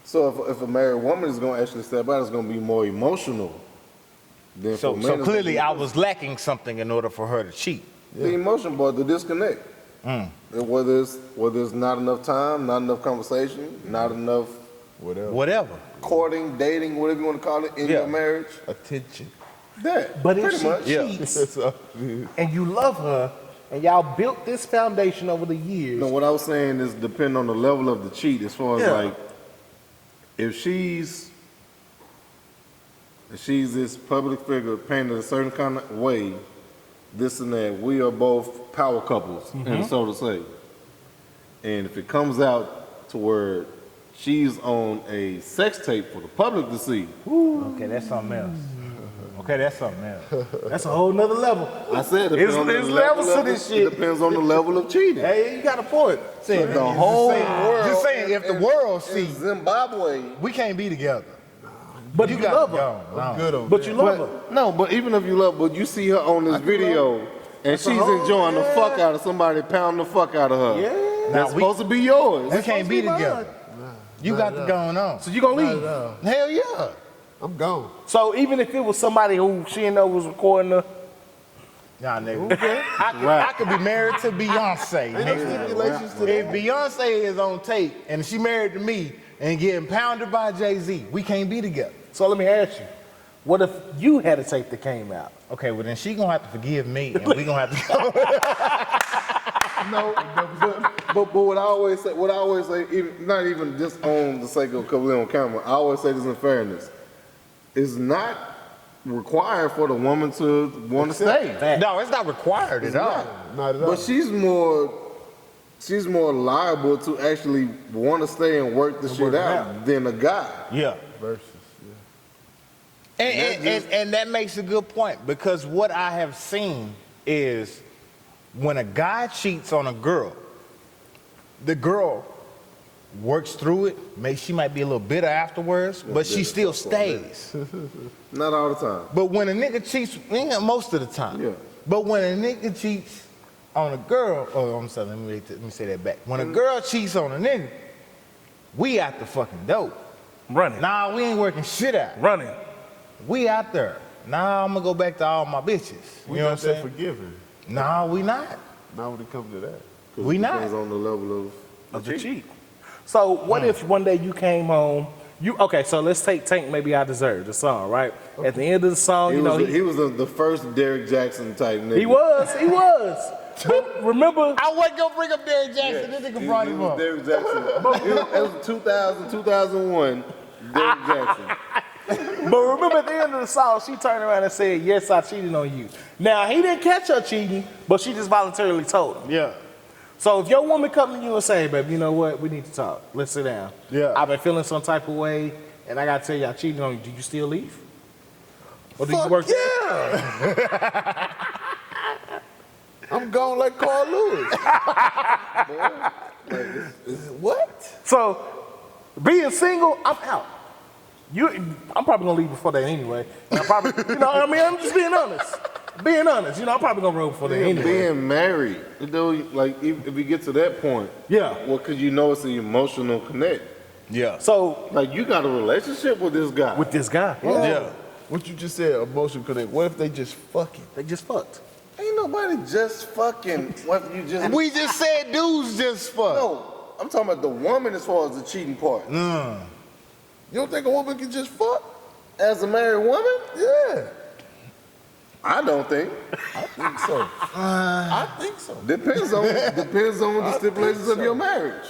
Speaker 3: so if a married woman is gonna actually step out, it's gonna be more emotional than
Speaker 5: So
Speaker 3: for men. It's
Speaker 5: clearly
Speaker 3: gonna
Speaker 5: I was lacking something in order for her to cheat.
Speaker 3: be the emotion part, the disconnect. And whether it's not enough time, not enough conversation, not enough
Speaker 5: Whatever.
Speaker 3: courting, dating, whatever you want to call it, in your marriage.
Speaker 4: Attention.
Speaker 3: That.
Speaker 2: But if
Speaker 3: pretty
Speaker 2: she
Speaker 3: much.
Speaker 2: cheats
Speaker 4: That's all it is.
Speaker 2: and you love her and y'all built this foundation over the years,
Speaker 3: No, what I was saying is depend on the level of the cheat as far as
Speaker 2: Yeah.
Speaker 3: like if she's this public figure painted a certain kind of way, this and that, we are both power couples, and so to say. And if it comes out to where she's on a sex tape for the public to see,
Speaker 5: Okay, that's something else. Okay, that's something else.
Speaker 2: that's a whole nother level.
Speaker 3: I said it depends on the
Speaker 2: It's
Speaker 3: level
Speaker 2: levels to
Speaker 3: of
Speaker 2: this
Speaker 3: it
Speaker 2: shit.
Speaker 3: depends on the level of cheating.
Speaker 2: Hey, you got a point.
Speaker 5: Saying,
Speaker 3: The whole world.
Speaker 5: Just saying, if the world
Speaker 3: in
Speaker 5: sees,
Speaker 3: Zimbabwe.
Speaker 5: we can't be together.
Speaker 2: But you love her.
Speaker 5: Go.
Speaker 4: Good on
Speaker 2: But you love her.
Speaker 3: No, but even if you love, but you see her on this video, and she's enjoying the fuck out of somebody pounding the fuck out of her.
Speaker 2: Yeah.
Speaker 5: Now,
Speaker 3: That's supposed to be yours.
Speaker 5: We can't be together. You got the going on.
Speaker 2: So you gonna leave.
Speaker 5: Hell yeah.
Speaker 4: I'm gone.
Speaker 2: So even if it was somebody who she didn't know was recording her,
Speaker 5: Nah, nigga. I could be married to Beyonce. Nigga. If Beyonce is on tape and she married to me and getting pounded by Jay-Z, we can't be together.
Speaker 2: so let me ask you, what if you had a tape that came out?
Speaker 5: Okay, well then she gonna have to forgive me and we gonna have to
Speaker 3: No, but what I always say, even, not even just on the sake of because we're on camera, I always say this in fairness. It's not required for the woman to want to stay.
Speaker 5: No, it's not required at all.
Speaker 4: Not at all.
Speaker 3: But she's more liable to actually want to stay and work the shit out than a guy.
Speaker 5: Yeah.
Speaker 4: Versus.
Speaker 5: And that makes a good point because what I have seen is when a guy cheats on a girl, the girl works through it. She might be a little bitter afterwards, but she still stays.
Speaker 3: Not all the time.
Speaker 5: But when a nigga cheats, most of the time.
Speaker 3: Yeah.
Speaker 5: But when a nigga cheats on a girl, I'm sorry, let me say that back. When a girl cheats on a nigga, we out the fucking dope.
Speaker 2: Running.
Speaker 5: Nah, we ain't working shit out.
Speaker 2: Running.
Speaker 5: We out there. Nah, I'm gonna go back to all my bitches.
Speaker 4: We
Speaker 5: You know what I'm
Speaker 4: not that
Speaker 5: saying?
Speaker 4: forgiving.
Speaker 5: Nah, we not.
Speaker 4: Not when it comes to that.
Speaker 5: We not.
Speaker 3: Depends on the level
Speaker 2: Of the cheat. So what if one day you came home, Okay, so let's take Tank Maybe I Deserve, the song, right? At the end of the song,
Speaker 3: He
Speaker 2: you know,
Speaker 3: was, he was the first Derrick Jackson type nigga.
Speaker 2: he was. But remember,
Speaker 5: I wasn't gonna bring up Derrick Jackson. This nigga brought him up.
Speaker 3: Derrick Jackson. It was 2000, 2001. Derrick Jackson.
Speaker 2: but remember at the end of the song, she turned around and said, yes, I cheated on you. Now, he didn't catch her cheating, but she just voluntarily told him.
Speaker 5: Yeah.
Speaker 2: So if your woman come to you and say, baby, you know what, we need to talk. Let's sit down.
Speaker 5: Yeah.
Speaker 2: I've been feeling some type of way, and I gotta tell you, I cheated on you. Do you still leave? Or do you work?
Speaker 4: Yeah. I'm going like Carl Lewis. What?
Speaker 2: So being single, I'm out. I'm probably gonna leave before that anyway. And I'm probably, you know what I mean? I'm just being honest. Being honest, you know, I'm probably gonna roll before that anyway.
Speaker 3: Being married, you know, like if we get to that point,
Speaker 2: Yeah.
Speaker 3: well, cause you know it's an emotional connect.
Speaker 5: Yeah.
Speaker 2: So
Speaker 3: Like you got a relationship with this guy.
Speaker 2: with this guy,
Speaker 5: Yeah.
Speaker 4: What you just said, emotional connect. What if they just fucking?
Speaker 2: they just fucked.
Speaker 3: Ain't nobody just fucking. What you just?
Speaker 5: We just said dudes just fuck.
Speaker 3: No, I'm talking about the woman as far as the cheating part.
Speaker 4: You don't think a woman can just fuck?
Speaker 3: As a married woman,
Speaker 4: Yeah.
Speaker 3: I don't think.
Speaker 4: I think so. I think so.
Speaker 3: Depends on the stipulations of your marriage.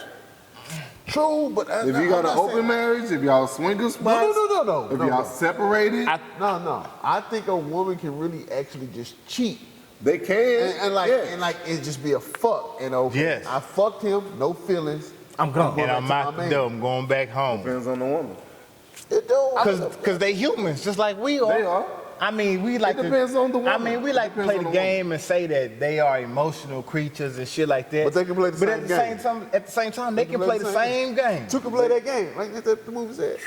Speaker 4: True, but
Speaker 3: If you got an open marriage, if y'all swinger spots,
Speaker 4: No.
Speaker 3: if y'all separated,
Speaker 4: No. I think a woman can really actually just cheat.
Speaker 3: they can.
Speaker 4: And like it just be a fuck. And okay,
Speaker 5: Yes.
Speaker 4: I fucked him, no feelings.
Speaker 2: I'm gone.
Speaker 5: And I'm out the door. I'm going back home.
Speaker 3: Depends on the woman.
Speaker 4: It don't.
Speaker 5: Cause they humans, just like we are.
Speaker 3: They are.
Speaker 5: I mean, we like
Speaker 3: depends on the woman.
Speaker 5: I mean, we like to
Speaker 3: Depends
Speaker 5: play
Speaker 3: on
Speaker 5: the
Speaker 3: the
Speaker 5: game and say that they are emotional creatures and shit like that.
Speaker 4: But they can play the
Speaker 5: But
Speaker 4: same
Speaker 5: at the
Speaker 4: game.
Speaker 5: at the same time, they can play the same game.
Speaker 4: Two can play that game. Like that the movie said.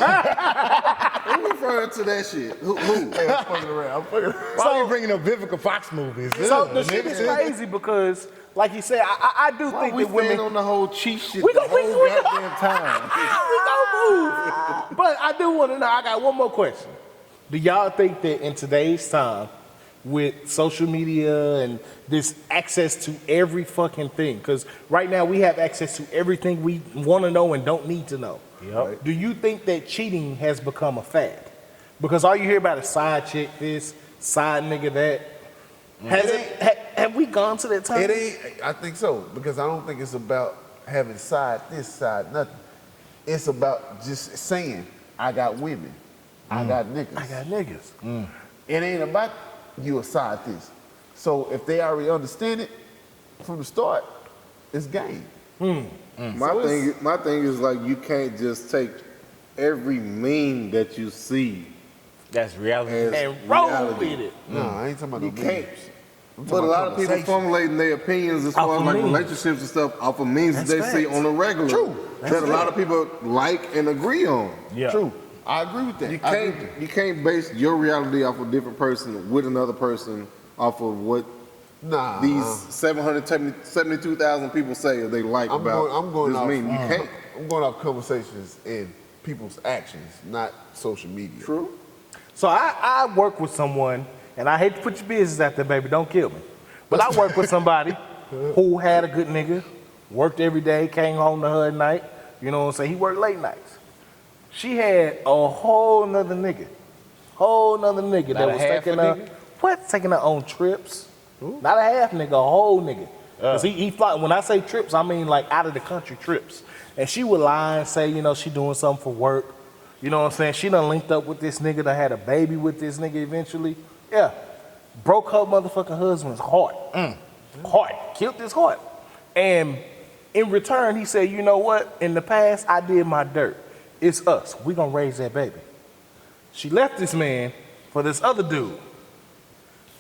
Speaker 3: I'm referring to that shit. Who?
Speaker 4: Hey, I'm fucking around.
Speaker 5: Why are you bringing up Vivica Fox movies?
Speaker 2: So
Speaker 5: Ugh,
Speaker 2: the shit
Speaker 5: nigga.
Speaker 2: is crazy because, like you said, I do
Speaker 3: Why
Speaker 2: think
Speaker 3: we
Speaker 2: that women.
Speaker 3: stand on the whole cheat shit
Speaker 2: We
Speaker 3: the
Speaker 2: gon'
Speaker 3: whole goddamn time?
Speaker 2: we gon' move. But I do want to know. I got one more question. Do y'all think that in today's time, with social media and this access to every fucking thing, because right now we have access to everything we want to know and don't need to know.
Speaker 5: Yep.
Speaker 2: Do you think that cheating has become a fad? Because all you hear about is side chick this, side nigga that. Have we gone to that time?
Speaker 4: It ain't. I think so because I don't think it's about having side this side nothing. It's about just saying I got women, I got niggas.
Speaker 2: I got niggas.
Speaker 4: It ain't about you a side this. So if they already understand it from the start, it's game.
Speaker 3: My thing is like you can't just take every meme that you see
Speaker 5: That's reality.
Speaker 3: as
Speaker 2: And roll
Speaker 3: reality.
Speaker 2: with it.
Speaker 4: No, I ain't talking about
Speaker 3: You
Speaker 4: no
Speaker 3: can't.
Speaker 4: memes.
Speaker 3: But a lot of people formulating their opinions as far
Speaker 2: Off
Speaker 3: as
Speaker 2: of
Speaker 3: like
Speaker 2: memes.
Speaker 3: relationships and stuff off of memes that
Speaker 2: That's
Speaker 3: they see
Speaker 2: facts.
Speaker 3: on a regular.
Speaker 4: True.
Speaker 3: That a lot of people like and agree on.
Speaker 5: Yeah.
Speaker 4: True. I agree with that.
Speaker 3: You can't base your reality off a different person with another person off of what
Speaker 4: Nah.
Speaker 3: these 772,000 people say they like
Speaker 4: I'm
Speaker 3: about
Speaker 4: going
Speaker 3: this
Speaker 4: off.
Speaker 3: meme. You can't.
Speaker 4: I'm going off conversations and people's actions, not social media.
Speaker 3: True.
Speaker 2: So I work with someone, and I hate to put your business out there, baby, don't kill me. But I work with somebody who had a good nigga, worked every day, came home to her at night. You know what I'm saying? He worked late nights. She had a whole nother nigga. That
Speaker 5: Not a
Speaker 2: was
Speaker 5: half
Speaker 2: taking
Speaker 5: a
Speaker 2: her,
Speaker 5: nigga?
Speaker 2: taking her on trips. Not a half nigga, a whole nigga. Cause he fly, when I say trips, I mean like out of the country trips. And she would lie and say, you know, she doing something for work. You know what I'm saying? She done linked up with this nigga, done had a baby with this nigga eventually. Yeah. Broke her motherfucking husband's heart. Heart. Killed his heart. And in return, he said, you know what? In the past, I did my dirt. It's us. We gonna raise that baby. She left this man for this other dude.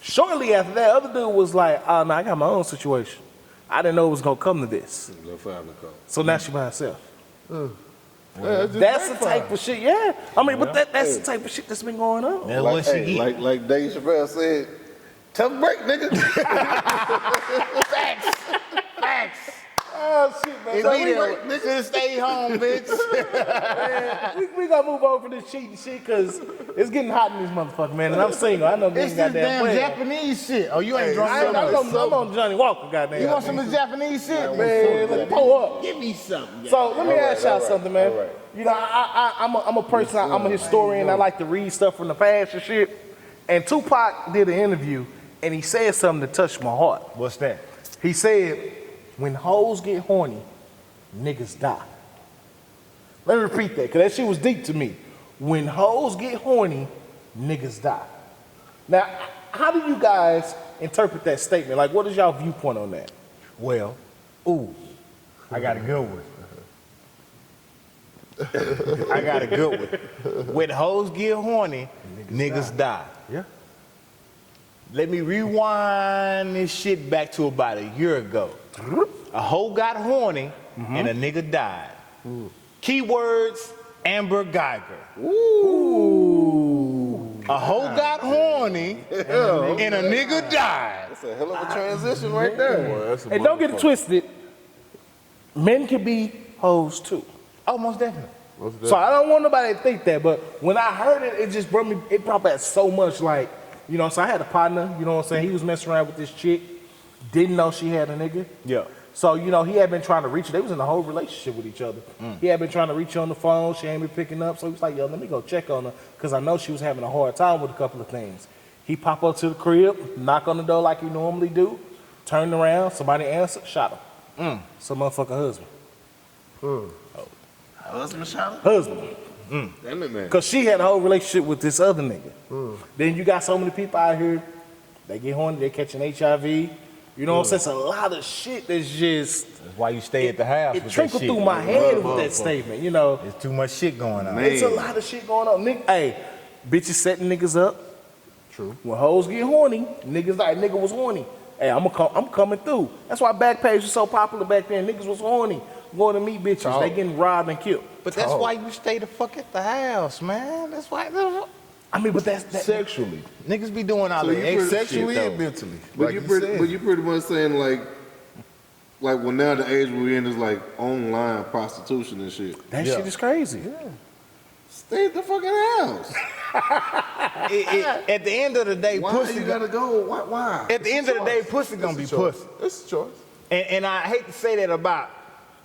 Speaker 2: Shortly after that, other dude was like, oh, no, I got my own situation. I didn't know it was gonna come to this. So now she by herself. That's the type of shit, yeah. I mean, but that's the type of shit that's been going on.
Speaker 5: That's
Speaker 3: Like,
Speaker 5: what she
Speaker 3: hey,
Speaker 5: get.
Speaker 3: like Dave Chappelle said, tough break, nigga.
Speaker 5: Facts.
Speaker 2: Oh shit, man.
Speaker 5: If
Speaker 2: So
Speaker 5: he there, should stay home, bitch.
Speaker 2: we gotta move over from this cheating shit because it's getting hot in this motherfucker, man. And I'm single. I know
Speaker 5: It's
Speaker 2: niggas
Speaker 5: this
Speaker 2: goddamn
Speaker 5: damn
Speaker 2: well.
Speaker 5: Japanese shit. Oh, you ain't drunk
Speaker 2: I'm
Speaker 5: enough.
Speaker 2: on Johnny Walker, goddamn.
Speaker 5: You want some of the Japanese shit?
Speaker 2: Man, let's pull up.
Speaker 4: Give me something.
Speaker 2: So let me ask y'all something, man.
Speaker 3: all right.
Speaker 2: You know, I'm a person. I'm a historian. I like to read stuff from the past and shit. And Tupac did an interview, and he said something that touched my heart.
Speaker 5: What's that?
Speaker 2: He said, "When hoes get horny, niggas die." Let me repeat that, because that shit was deep to me. When hoes get horny, niggas die. Now, how do you guys interpret that statement? Like, what is y'all viewpoint on that?
Speaker 5: Well, I got a good one. I got a good one. When hoes get horny, niggas die.
Speaker 2: Yeah.
Speaker 5: Let me rewind this shit back to about a year ago. A hoe got horny and a nigga died. Keywords, Amber Geiger. A hoe got horny and a nigga died.
Speaker 3: That's a hell of a transition right there.
Speaker 2: And don't get it twisted, men can be hoes too.
Speaker 5: Oh, most definitely.
Speaker 2: So I don't want nobody to think that, but when I heard it, it just brought back so much, like, you know, so I had a partner, you know what I'm saying? He was messing around with this chick, didn't know she had a nigga.
Speaker 5: Yeah.
Speaker 2: So, you know, he had been trying to reach her. They was in a whole relationship with each other. He had been trying to reach her on the phone. She ain't been picking up. So he was like, yo, let me go check on her, because I know she was having a hard time with a couple of things. He pop up to the crib, knock on the door like he normally do, turned around, somebody answered, shot him. Some motherfucker husband.
Speaker 4: Husband shot her?
Speaker 2: Husband.
Speaker 3: Damn it, man.
Speaker 2: Because she had a whole relationship with this other nigga. Then you got so many people out here, they get horny, they catching HIV. You know what I'm saying? It's a lot of shit that's just...
Speaker 5: That's why you stay at the house.
Speaker 2: It
Speaker 5: with
Speaker 2: trickled
Speaker 5: that shit.
Speaker 2: through my head with that statement, you know.
Speaker 5: There's too much shit going on.
Speaker 2: It's a lot of shit going on. Hey, bitches setting niggas up.
Speaker 4: True.
Speaker 2: When hoes get horny, niggas like, nigga was horny. Hey, I'm coming through. That's why Backpage was so popular back then. Niggas was horny. Going to meet bitches. They getting robbed and killed.
Speaker 5: But that's why you stay the fuck at the house, man. That's why.
Speaker 2: I mean, but that's...
Speaker 4: Sexually.
Speaker 5: Niggas be doing all
Speaker 4: So
Speaker 5: the extra
Speaker 4: sexually
Speaker 5: shit,
Speaker 4: and
Speaker 5: though.
Speaker 4: mentally.
Speaker 3: But you pretty much saying like well now the age we're in is like online prostitution and shit.
Speaker 2: That shit is crazy.
Speaker 3: Stay at the fucking house.
Speaker 5: At the end of the day,
Speaker 3: Why
Speaker 5: pussy
Speaker 3: you gotta go? Why?
Speaker 5: At the end of the day, pussy gonna be pussy.
Speaker 4: It's a choice.
Speaker 5: And I hate to say that about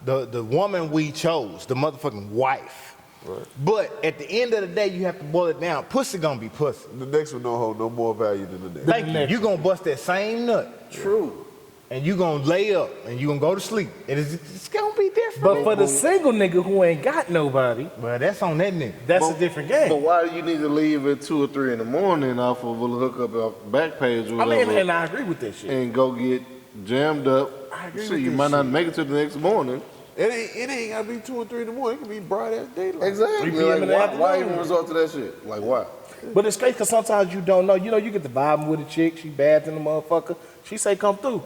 Speaker 5: the woman we chose, the motherfucking wife.
Speaker 4: Right.
Speaker 5: But at the end of the day, you have to boil it down. Pussy gonna be pussy.
Speaker 4: The next one don't hold no more value than the next.
Speaker 5: Thank you. You gonna bust that same nut.
Speaker 3: True.
Speaker 5: And you gonna lay up and you gonna go to sleep. It's gonna be different.
Speaker 2: But for the single nigga who ain't got nobody,
Speaker 5: well, that's on that nigga.
Speaker 2: that's a different game.
Speaker 3: But why do you need to leave at 2 or 3 in the morning off of a hookup off Backpage or
Speaker 2: I
Speaker 3: whatever
Speaker 2: mean, and I agree with that shit.
Speaker 3: and go get jammed up?
Speaker 2: I agree
Speaker 3: So
Speaker 2: with
Speaker 3: you
Speaker 2: this
Speaker 3: might not
Speaker 2: shit.
Speaker 3: make it to the next morning.
Speaker 4: It ain't gotta be 2 or 3 in the morning. It can be bright ass daylight.
Speaker 3: Exactly.
Speaker 2: 3 p.m. in the
Speaker 3: Like, why
Speaker 2: afternoon.
Speaker 3: even resort to that shit? Like why?
Speaker 2: But it's crazy because sometimes you don't know. You know, you get the vibing with a chick, she bad in the motherfucker. She say, come through.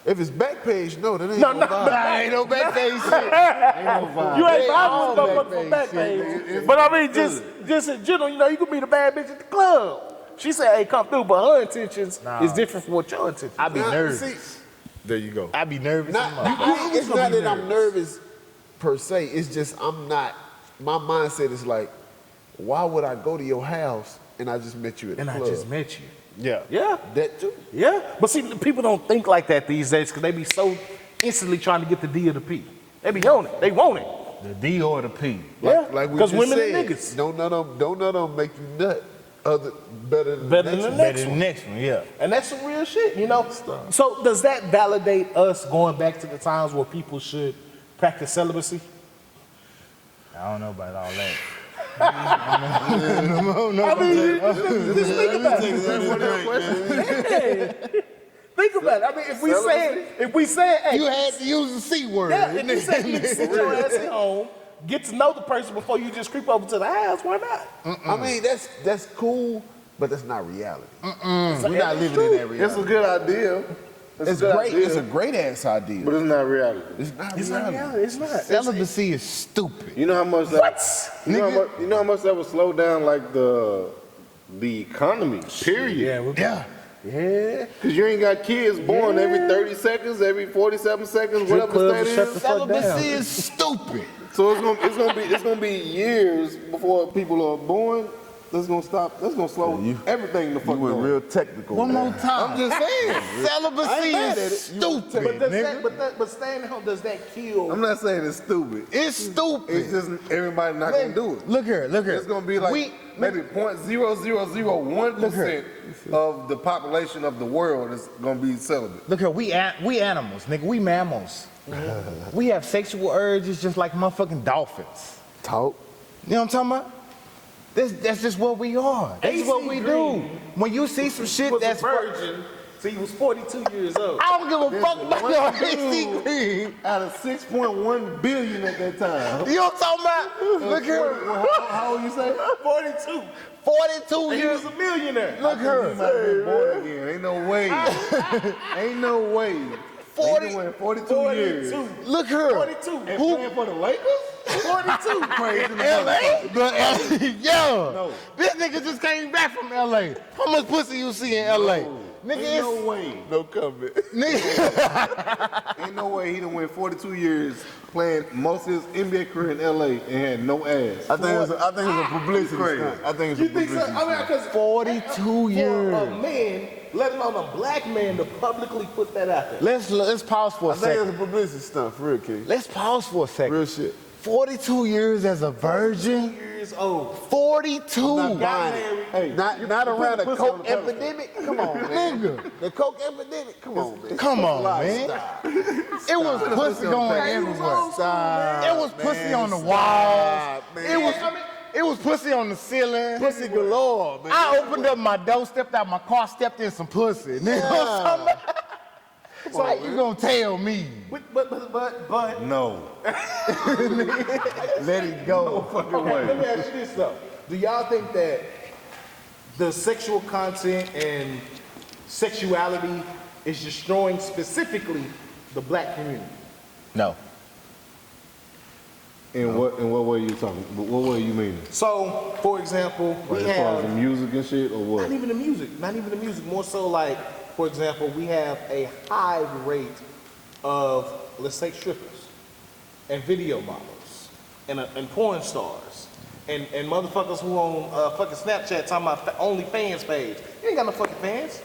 Speaker 4: If it's Backpage, no, that ain't
Speaker 2: No,
Speaker 4: no
Speaker 2: no,
Speaker 4: vibe.
Speaker 5: Nah, ain't no Backpage shit.
Speaker 2: You ain't
Speaker 5: all
Speaker 2: vibing with the motherfucker from Backpage. But I mean, just in general, you know, you could meet a bad bitch at the club. She say, hey, come through, but her intentions is different from what your intentions.
Speaker 5: I be
Speaker 4: Nah,
Speaker 5: nervous.
Speaker 4: see, there you go.
Speaker 5: I be nervous.
Speaker 4: It's not that I'm nervous per se. It's just I'm not. My mindset is like, why would I go to your house and I just met you at the
Speaker 2: And
Speaker 4: club?
Speaker 2: I just met you.
Speaker 5: Yeah.
Speaker 2: Yeah.
Speaker 4: That too.
Speaker 2: Yeah, but see, people don't think like that these days because they be so instantly trying to get the D or the P. They be on it. They want it.
Speaker 5: The D or the P.
Speaker 2: Yeah,
Speaker 4: Like we
Speaker 2: because
Speaker 4: just
Speaker 2: women
Speaker 4: said,
Speaker 2: and niggas.
Speaker 4: Don't none of them make you nut better than
Speaker 2: Better
Speaker 4: the next
Speaker 2: than
Speaker 4: one.
Speaker 2: the
Speaker 5: Better than the next one, yeah.
Speaker 2: And that's some real shit, you know? So does that validate us going back to the times where people should practice celibacy?
Speaker 5: I don't know about all that.
Speaker 2: I mean, just think about it. Think about it. I mean, if we say, hey,
Speaker 5: You had to use the C word.
Speaker 2: yeah, if you say you sit your ass at home, get to know the person before you just creep over to the house, why not?
Speaker 4: I mean, that's cool, but that's not reality.
Speaker 5: We're not living in that reality.
Speaker 3: It's a good idea.
Speaker 4: It's
Speaker 3: a good
Speaker 4: great.
Speaker 3: idea,
Speaker 4: It's a great ass idea.
Speaker 3: but it's not reality.
Speaker 4: It's not
Speaker 2: It's not
Speaker 4: reality.
Speaker 2: reality. It's not.
Speaker 5: Celibacy is stupid.
Speaker 3: You know how much that
Speaker 2: What?
Speaker 3: you know how much that would slow down like the economy, period.
Speaker 2: Yeah,
Speaker 5: Yeah.
Speaker 2: Yeah.
Speaker 3: Cause you ain't got kids born every 30 seconds, every 47 seconds,
Speaker 2: Strip
Speaker 3: whatever the
Speaker 2: clubs
Speaker 3: state
Speaker 2: shut
Speaker 3: is.
Speaker 2: the fuck down.
Speaker 5: Celibacy is stupid.
Speaker 3: So it's gonna be years before people are born. That's gonna stop. That's gonna slow everything the fuck
Speaker 4: You went
Speaker 3: down.
Speaker 4: real technical.
Speaker 5: One more
Speaker 4: man.
Speaker 5: time.
Speaker 3: I'm just saying.
Speaker 5: Celibacy
Speaker 4: mad
Speaker 5: is
Speaker 4: at it. You
Speaker 5: stupid,
Speaker 2: But does
Speaker 5: nigga.
Speaker 2: but staying at home, does that kill?
Speaker 3: I'm not saying it's stupid.
Speaker 5: It's stupid.
Speaker 3: It's just everybody not gonna do it.
Speaker 5: Look here.
Speaker 3: It's gonna be like maybe 0.0001% of the population of the world is gonna be celibate.
Speaker 5: Look here, we animals, nigga. We mammals. We have sexual urges just like motherfucking dolphins.
Speaker 4: Talk.
Speaker 5: You know what I'm talking about? That's just what we are. That's
Speaker 2: AC
Speaker 5: what we do.
Speaker 2: Green
Speaker 5: When you see some shit
Speaker 2: was
Speaker 5: that's
Speaker 2: a virgin, so he was 42 years old.
Speaker 5: I don't give a fuck about your AC Green.
Speaker 3: Out of 6.1 billion at that time.
Speaker 5: You know what I'm talking about? Look here.
Speaker 3: How old you say?
Speaker 2: 42.
Speaker 5: 42
Speaker 2: He
Speaker 5: years.
Speaker 2: was a millionaire.
Speaker 5: Look
Speaker 3: He
Speaker 5: here.
Speaker 3: might have been born again. Ain't no way. Ain't no way.
Speaker 5: 40
Speaker 3: He went 42 years.
Speaker 2: 42.
Speaker 5: Look here.
Speaker 2: 42.
Speaker 3: And playing for the Lakers?
Speaker 2: 42.
Speaker 3: Crazy.
Speaker 5: In LA? Yo,
Speaker 3: No.
Speaker 5: this nigga just came back from LA. How much pussy you see in LA? Nigga,
Speaker 3: Ain't no way.
Speaker 4: No comment.
Speaker 5: nigga.
Speaker 3: Ain't no way he done went 42 years playing most of his NBA career in LA and had no ass.
Speaker 4: I think it's a publicity
Speaker 3: Crazy.
Speaker 4: stunt. I think it's
Speaker 2: You
Speaker 4: a
Speaker 2: think so?
Speaker 4: publicity
Speaker 2: I mean,
Speaker 4: stunt.
Speaker 2: because
Speaker 5: 42 years.
Speaker 2: for a man, let alone a black man, to publicly put that out there.
Speaker 5: Let's pause for
Speaker 4: I
Speaker 5: a
Speaker 4: think it's
Speaker 5: second.
Speaker 4: a publicity stunt, for real, King.
Speaker 5: Let's pause for a second.
Speaker 4: Real shit.
Speaker 5: 42 years as a virgin.
Speaker 2: Years old.
Speaker 5: 42.
Speaker 4: Not buying it.
Speaker 3: Hey,
Speaker 4: Not around the
Speaker 3: pussy on
Speaker 4: coke
Speaker 3: the pedestal.
Speaker 4: epidemic. Come on, man.
Speaker 5: Nigga.
Speaker 4: The coke epidemic. Come on, man.
Speaker 5: Come on, man. It was pussy going everywhere.
Speaker 4: Stop.
Speaker 5: It was pussy
Speaker 4: man.
Speaker 5: on the walls.
Speaker 4: Stop, man.
Speaker 5: It was pussy on the ceiling.
Speaker 4: pussy galore, man.
Speaker 5: I opened up my door, stepped out my car, stepped in some pussy. Nigga, what I'm talking about? So how you gonna tell me?
Speaker 2: But
Speaker 3: No.
Speaker 5: Let it go.
Speaker 2: okay, let me ask you this though. Do y'all think that the sexual content and sexuality is destroying specifically the black community?
Speaker 5: No.
Speaker 3: In what way you talking? What way you meaning?
Speaker 2: So, for example, we
Speaker 3: Like as far as the
Speaker 2: have
Speaker 3: music and shit or what?
Speaker 2: not even the music, more so like, for example, we have a high rate of, let's say, strippers and video models and porn stars and motherfuckers who on fucking Snapchat talking about OnlyFans page. You ain't got no fucking fans.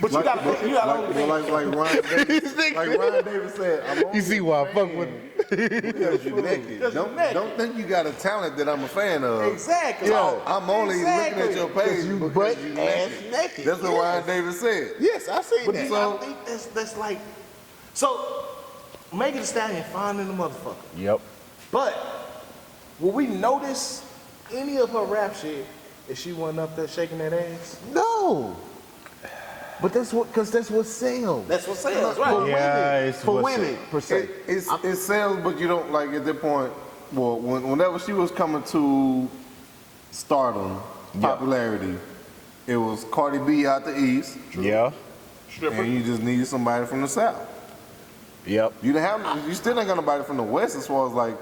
Speaker 2: But you got OnlyFans.
Speaker 3: like Ryan Davis, like Ryan Davis said, I'm only
Speaker 5: You see why I fuck with
Speaker 3: because you're naked.
Speaker 2: Because you're naked.
Speaker 3: Don't think you got a talent that I'm a fan of.
Speaker 2: Exactly.
Speaker 3: Oh, I'm only looking at your page
Speaker 4: you
Speaker 3: because
Speaker 4: butt
Speaker 3: you
Speaker 4: ass
Speaker 3: naked.
Speaker 4: naked.
Speaker 3: That's what
Speaker 4: Yes.
Speaker 3: Ryan Davis said.
Speaker 4: Yes, I seen
Speaker 2: But
Speaker 4: that.
Speaker 2: I think that's like, so Megan Thee Stallion fine in the motherfucker.
Speaker 5: Yep.
Speaker 2: But will we notice any of her rap shit if she wasn't up there shaking that ass?
Speaker 4: No. But that's what sells.
Speaker 2: That's what sells,
Speaker 4: For
Speaker 2: right?
Speaker 4: women.
Speaker 5: Yeah, it's
Speaker 4: For
Speaker 5: what
Speaker 4: women, per se.
Speaker 3: It sells, but you don't like at that point. Well, whenever she was coming to stardom, popularity, it was Cardi B out the east,
Speaker 5: Yeah.
Speaker 3: and you just needed somebody from the south.
Speaker 5: Yep.
Speaker 3: You still ain't got nobody from the west as far as like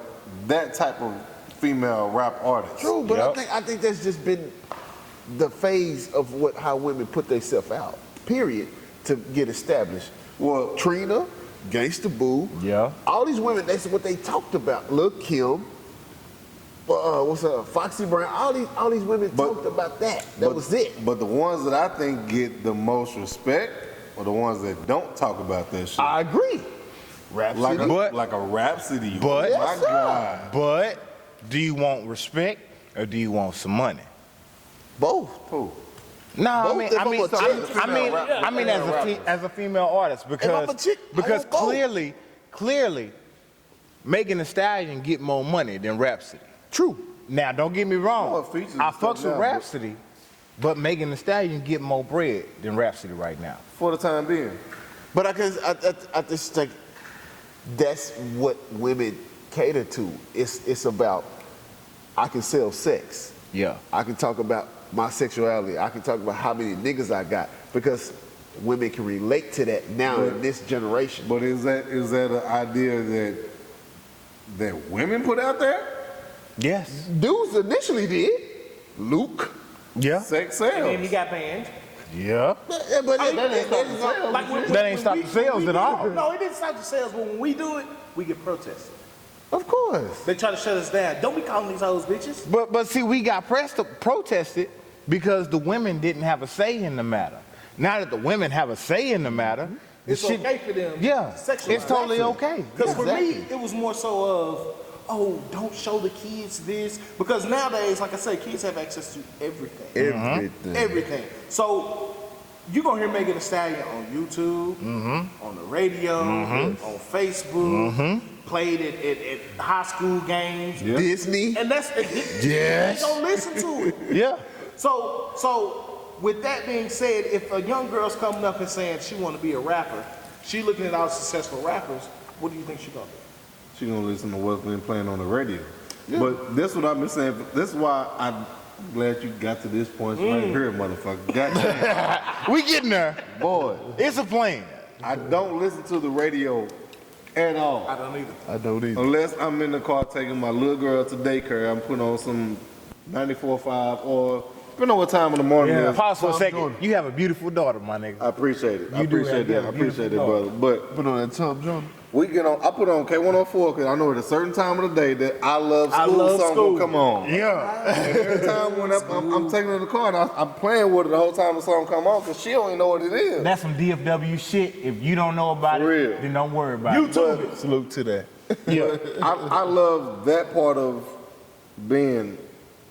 Speaker 3: that type of female rap artist.
Speaker 4: True, but
Speaker 5: Yep.
Speaker 4: I think that's just been the phase of how women put themselves out. Period. To get established.
Speaker 3: Well,
Speaker 4: Trina, Gangsta Boo.
Speaker 5: Yeah.
Speaker 4: All these women, that's what they talked about. Lil' Kim. What's up? Foxy Brown. All these women talked about that. That was it.
Speaker 3: But the ones that I think get the most respect are the ones that don't talk about that shit.
Speaker 4: I agree. Rhapsody.
Speaker 3: like a Rhapsody.
Speaker 5: But-
Speaker 3: oh my
Speaker 4: Yes, sir.
Speaker 3: God.
Speaker 5: But do you want respect or do you want some money?
Speaker 4: Both.
Speaker 3: Who?
Speaker 5: No, I
Speaker 4: Both
Speaker 5: mean,
Speaker 4: if I'm a chick.
Speaker 5: as a female artist because
Speaker 4: I'm a chick, I want both.
Speaker 5: clearly, Megan Thee Stallion get more money than Rhapsody.
Speaker 4: True.
Speaker 5: Now, don't get me wrong.
Speaker 3: More features
Speaker 5: I
Speaker 3: and stuff
Speaker 5: fucks
Speaker 3: now,
Speaker 5: with
Speaker 3: but-
Speaker 5: Rhapsody, but Megan Thee Stallion get more bread than Rhapsody right now.
Speaker 3: For the time being.
Speaker 4: But I just think that's what women cater to. It's about, I can sell sex.
Speaker 5: Yeah.
Speaker 4: I can talk about my sexuality. I can talk about how many niggas I got because women can relate to that now in this generation.
Speaker 3: But is that an idea that women put out there?
Speaker 5: Yes.
Speaker 4: Dudes initially did. Luke.
Speaker 5: Yeah.
Speaker 3: Sex
Speaker 2: And then he
Speaker 3: sells.
Speaker 2: got banned.
Speaker 5: Yeah.
Speaker 4: But that ain't stop the sales.
Speaker 2: Like
Speaker 5: That ain't stop the sales
Speaker 2: we
Speaker 5: at
Speaker 2: do
Speaker 5: all.
Speaker 2: it- No, it didn't stop the sales, but when we do it, we get protested.
Speaker 4: Of course.
Speaker 2: They try to shut us down. Don't be calling these hoes bitches.
Speaker 5: But see, we got protested because the women didn't have a say in the matter. Now that the women have a say in the matter, the
Speaker 2: It's
Speaker 5: shit-
Speaker 2: okay for them.
Speaker 5: Yeah,
Speaker 2: to sexualize.
Speaker 5: it's totally okay.
Speaker 2: Because for
Speaker 5: Exactly.
Speaker 2: me, it was more so of, oh, don't show the kids this. Because nowadays, like I said, kids have access to everything.
Speaker 4: Everything.
Speaker 2: Everything. So you're going to hear Megan Thee Stallion on YouTube, on the radio, on Facebook, played at high school games.
Speaker 4: Disney.
Speaker 2: And that's,
Speaker 4: Yes.
Speaker 2: they don't listen to it.
Speaker 5: Yeah.
Speaker 2: So with that being said, if a young girl's coming up and saying she want to be a rapper, she looking at all successful rappers, what do you think she gonna do?
Speaker 3: She gonna listen to what's been playing on the radio. But that's what I've been saying. This is why I'm glad you got to this point right here, motherfucker. Goddamn.
Speaker 5: We getting there.
Speaker 3: Boy,
Speaker 5: It's a plan.
Speaker 3: I don't listen to the radio at all.
Speaker 2: I don't either.
Speaker 4: I don't either.
Speaker 3: Unless I'm in the car taking my little girl to daycare, I'm putting on some 94.5 or depending on what time in the morning it is.
Speaker 5: Pause for a
Speaker 4: Tom
Speaker 5: second.
Speaker 4: Jordan.
Speaker 5: You have a beautiful daughter, my nigga.
Speaker 3: I appreciate it. I
Speaker 5: You do
Speaker 3: appreciate
Speaker 5: have- you
Speaker 3: that.
Speaker 5: have
Speaker 3: I
Speaker 5: a
Speaker 3: appreciate it,
Speaker 5: beautiful
Speaker 3: brother. But
Speaker 4: Put on that Tom Jordan.
Speaker 3: we get on. I put on K104 because I know at a certain time of the day that I love
Speaker 2: I
Speaker 3: school
Speaker 2: love
Speaker 3: song
Speaker 2: school.
Speaker 3: will come on.
Speaker 5: Yeah.
Speaker 3: And every time when I'm taking her to the car and I'm playing with her the whole time the song come on because she don't even know what it is.
Speaker 5: That's some DFW shit. If you don't know about
Speaker 3: For
Speaker 5: it,
Speaker 3: real.
Speaker 5: then don't worry about it.
Speaker 2: YouTube it.
Speaker 4: Salute to that.
Speaker 5: Yeah.
Speaker 3: I love that part of being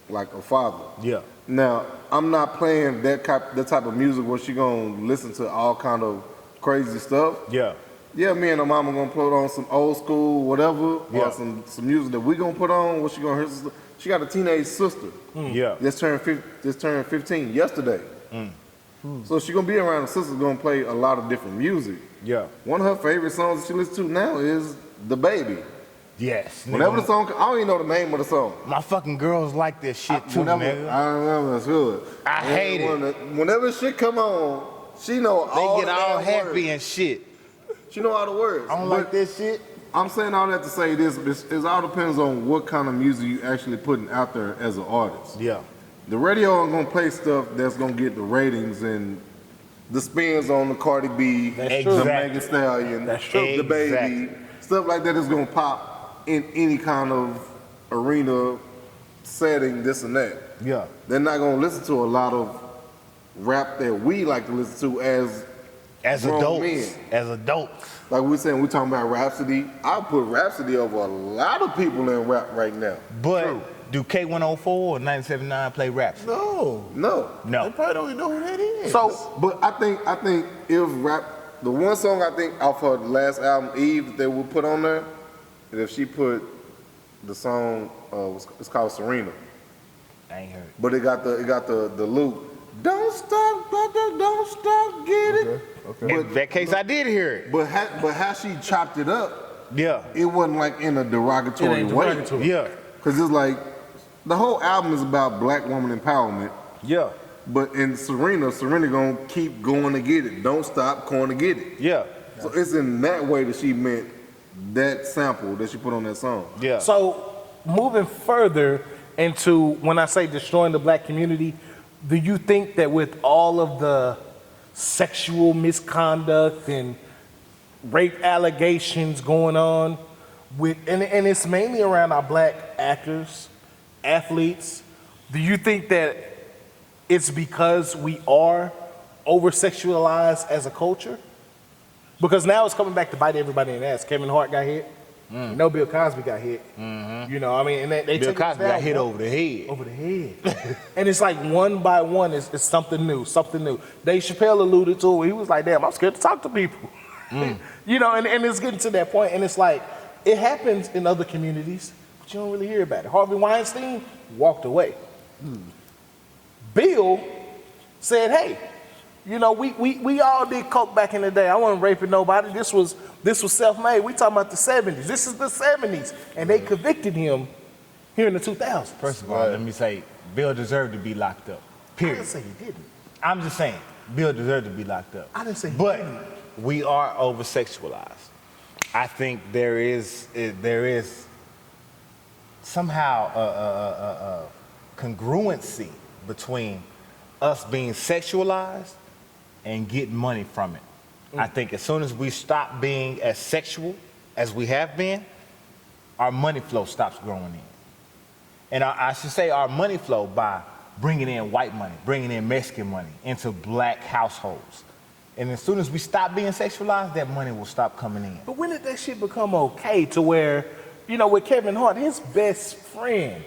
Speaker 3: like a father.
Speaker 5: Yeah.
Speaker 3: Now, I'm not playing that type of music where she gonna listen to all kind of crazy stuff.
Speaker 5: Yeah.
Speaker 3: Yeah, me and her mama gonna put on some old school whatever,
Speaker 5: Yeah.
Speaker 3: or some music that we gonna put on. What she gonna hear? She got a teenage sister.
Speaker 5: Yeah.
Speaker 3: Just turned 15 yesterday. So she gonna be around her sister's gonna play a lot of different music.
Speaker 5: Yeah.
Speaker 3: One of her favorite songs that she listens to now is "The Baby."
Speaker 5: Yes.
Speaker 3: Whenever
Speaker 5: nigga.
Speaker 3: the song, I don't even know the name of the song.
Speaker 5: My fucking girls like this shit too,
Speaker 3: Whenever,
Speaker 5: nigga.
Speaker 3: I remember, that's good.
Speaker 5: I hate it.
Speaker 3: Whenever shit come on, she know
Speaker 5: They
Speaker 3: all
Speaker 5: get
Speaker 3: the
Speaker 5: all
Speaker 3: damn
Speaker 5: happy
Speaker 3: words.
Speaker 5: and shit.
Speaker 3: She know all the words.
Speaker 5: I don't
Speaker 3: But
Speaker 5: like this shit.
Speaker 3: I'm saying all that to say this: it all depends on what kind of music you actually putting out there as an artist.
Speaker 5: Yeah.
Speaker 3: The radio ain't gonna play stuff that's gonna get the ratings and the spins on the Cardi B,
Speaker 5: That's
Speaker 3: the
Speaker 5: true.
Speaker 3: Megan Stallion,
Speaker 5: That's true.
Speaker 3: the Baby,
Speaker 5: Exactly.
Speaker 3: stuff like that is gonna pop in any kind of arena setting, this and that.
Speaker 5: Yeah.
Speaker 3: They're not gonna listen to a lot of rap that we like to listen to
Speaker 5: As
Speaker 3: grown
Speaker 5: adults.
Speaker 3: men.
Speaker 5: As adults.
Speaker 3: like we saying, we talking about Rhapsody. I put Rhapsody over a lot of people in rap right now.
Speaker 5: But do K104 or 979 play rap?
Speaker 4: No.
Speaker 3: No.
Speaker 4: They
Speaker 5: No.
Speaker 4: probably don't even know who that is.
Speaker 3: So, but I think if rap, the one song I think off her last album, Eve, that they would put on there, that if she put the song, it's called Serena,
Speaker 5: I ain't heard.
Speaker 3: but it got the loop. Don't stop, brother, don't stop, get it.
Speaker 4: Okay.
Speaker 5: In that case, I did hear it.
Speaker 3: But how she chopped it up,
Speaker 5: Yeah.
Speaker 3: it wasn't like in a derogatory
Speaker 2: It ain't
Speaker 3: way.
Speaker 2: derogatory.
Speaker 5: Yeah.
Speaker 3: Cause it's like the whole album is about black woman empowerment.
Speaker 5: Yeah.
Speaker 3: But in Serena gonna keep going to get it. Don't stop going to get it.
Speaker 5: Yeah.
Speaker 3: So it's in that way that she meant that sample that she put on that song.
Speaker 5: Yeah.
Speaker 2: So moving further into when I say destroying the black community, do you think that with all of the sexual misconduct and rape allegations going on with and it's mainly around our black actors, athletes, do you think that it's because we are over sexualized as a culture? Because now it's coming back to bite everybody in the ass. Kevin Hart got hit. You know Bill Cosby got hit. You know, I mean, and they
Speaker 5: Bill
Speaker 2: take us
Speaker 5: Cosby got
Speaker 2: down
Speaker 5: hit
Speaker 2: one-
Speaker 5: over the head.
Speaker 2: over the head. And it's like one by one, it's something new, something new. Dave Chappelle alluded to it. He was like, damn, I'm scared to talk to people. You know, and it's getting to that point, and it's like, it happens in other communities, but you don't really hear about it. Harvey Weinstein walked away. Bill said, hey, you know, we all did coke back in the day. I wasn't raping nobody. This was self-made. We talking about the 70s. This is the 70s. And they convicted him here in the 2000s.
Speaker 5: First of all, let me say, Bill deserved to be locked up.
Speaker 2: I
Speaker 5: Period.
Speaker 2: didn't say he didn't.
Speaker 5: I'm just saying, Bill deserved to be locked up.
Speaker 2: I didn't say he
Speaker 5: But
Speaker 2: didn't.
Speaker 5: we are over sexualized. I think there is somehow a congruency between us being sexualized and get money from it. I think as soon as we stop being as sexual as we have been, our money flow stops growing in. And I should say our money flow by bringing in white money, bringing in Mexican money into black households. And as soon as we stop being sexualized, that money will stop coming in.
Speaker 2: But when did that shit become okay to where, you know, with Kevin Hart, his best friend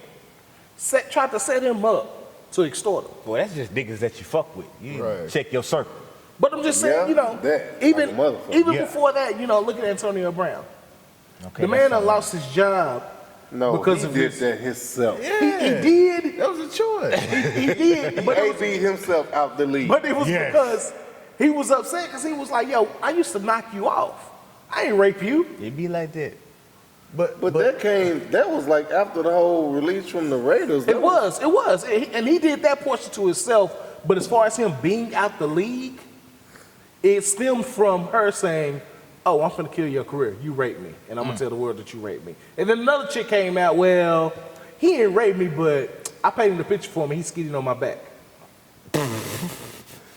Speaker 2: tried to set him up to extort him?
Speaker 5: Well, that's just niggas that you fuck with. You
Speaker 4: Right.
Speaker 5: check your circle.
Speaker 2: But I'm just saying,
Speaker 3: Yeah,
Speaker 2: you know,
Speaker 3: that,
Speaker 2: even
Speaker 3: like a motherfucker.
Speaker 2: even
Speaker 5: Yeah.
Speaker 2: before that, you know, look at Antonio Brown.
Speaker 5: Okay,
Speaker 2: The man
Speaker 5: that's
Speaker 2: done
Speaker 5: fine.
Speaker 2: lost his job
Speaker 3: No,
Speaker 2: because
Speaker 3: he
Speaker 2: of
Speaker 3: did
Speaker 2: his.
Speaker 3: that himself.
Speaker 2: He did.
Speaker 4: That was a choice.
Speaker 2: He did. But it was,
Speaker 3: AB'd himself out the league.
Speaker 2: but it was
Speaker 5: Yes.
Speaker 2: because he was upset because he was like, yo, I used to knock you off. I ain't rape you.
Speaker 5: It be like that.
Speaker 3: But that was like after the whole release from the Raiders.
Speaker 2: It was. And he did that portion to himself. But as far as him being out the league, it stemmed from her saying, oh, I'm finna kill your career. You raped me. And I'm gonna tell the world that you raped me. And then another chick came out, well, he ain't raped me, but I painted a picture for him and he's skeeting on my back.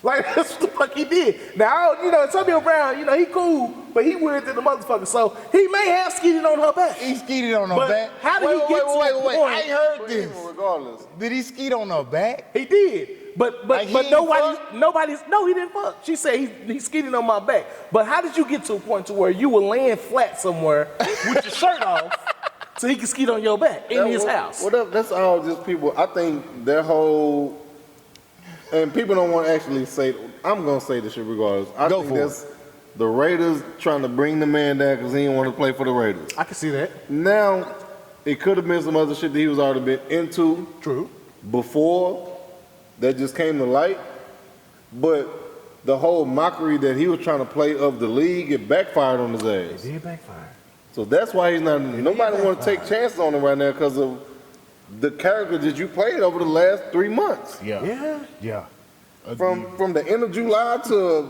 Speaker 2: Like, that's what the fuck he did. Now, you know, Antonio Brown, you know, he cool, but he weird than the motherfucker. So he may have skeeted on her back.
Speaker 5: He skeeted on her
Speaker 2: But
Speaker 5: back.
Speaker 2: how did he get to that
Speaker 5: Wait.
Speaker 2: point?
Speaker 5: I ain't heard this.
Speaker 3: Regardless.
Speaker 5: Did he skeet on her back?
Speaker 2: He did. But
Speaker 5: Like, he ain't
Speaker 2: nobody's, no, he didn't fuck. She said he's skeeting on my back. But how did you get to a point to where you were laying flat somewhere with your shirt off so he could skeet on your back in his house?
Speaker 3: Whatever. That's all just people. I think their whole, and people don't want to actually say, I'm going to say this shit regardless. I
Speaker 5: Go
Speaker 3: think
Speaker 5: for
Speaker 3: that's the Raiders trying to bring the man down because he didn't want to play for the Raiders.
Speaker 2: I can see that.
Speaker 3: Now, it could have been some other shit that he was already been into
Speaker 2: True.
Speaker 3: before that just came to light. But the whole mockery that he was trying to play of the league, it backfired on his ass.
Speaker 2: Did backfire.
Speaker 3: So that's why he's not. Nobody want to take chances on him right now because of the character that you played over the last 3 months.
Speaker 5: Yeah.
Speaker 3: From the end of July to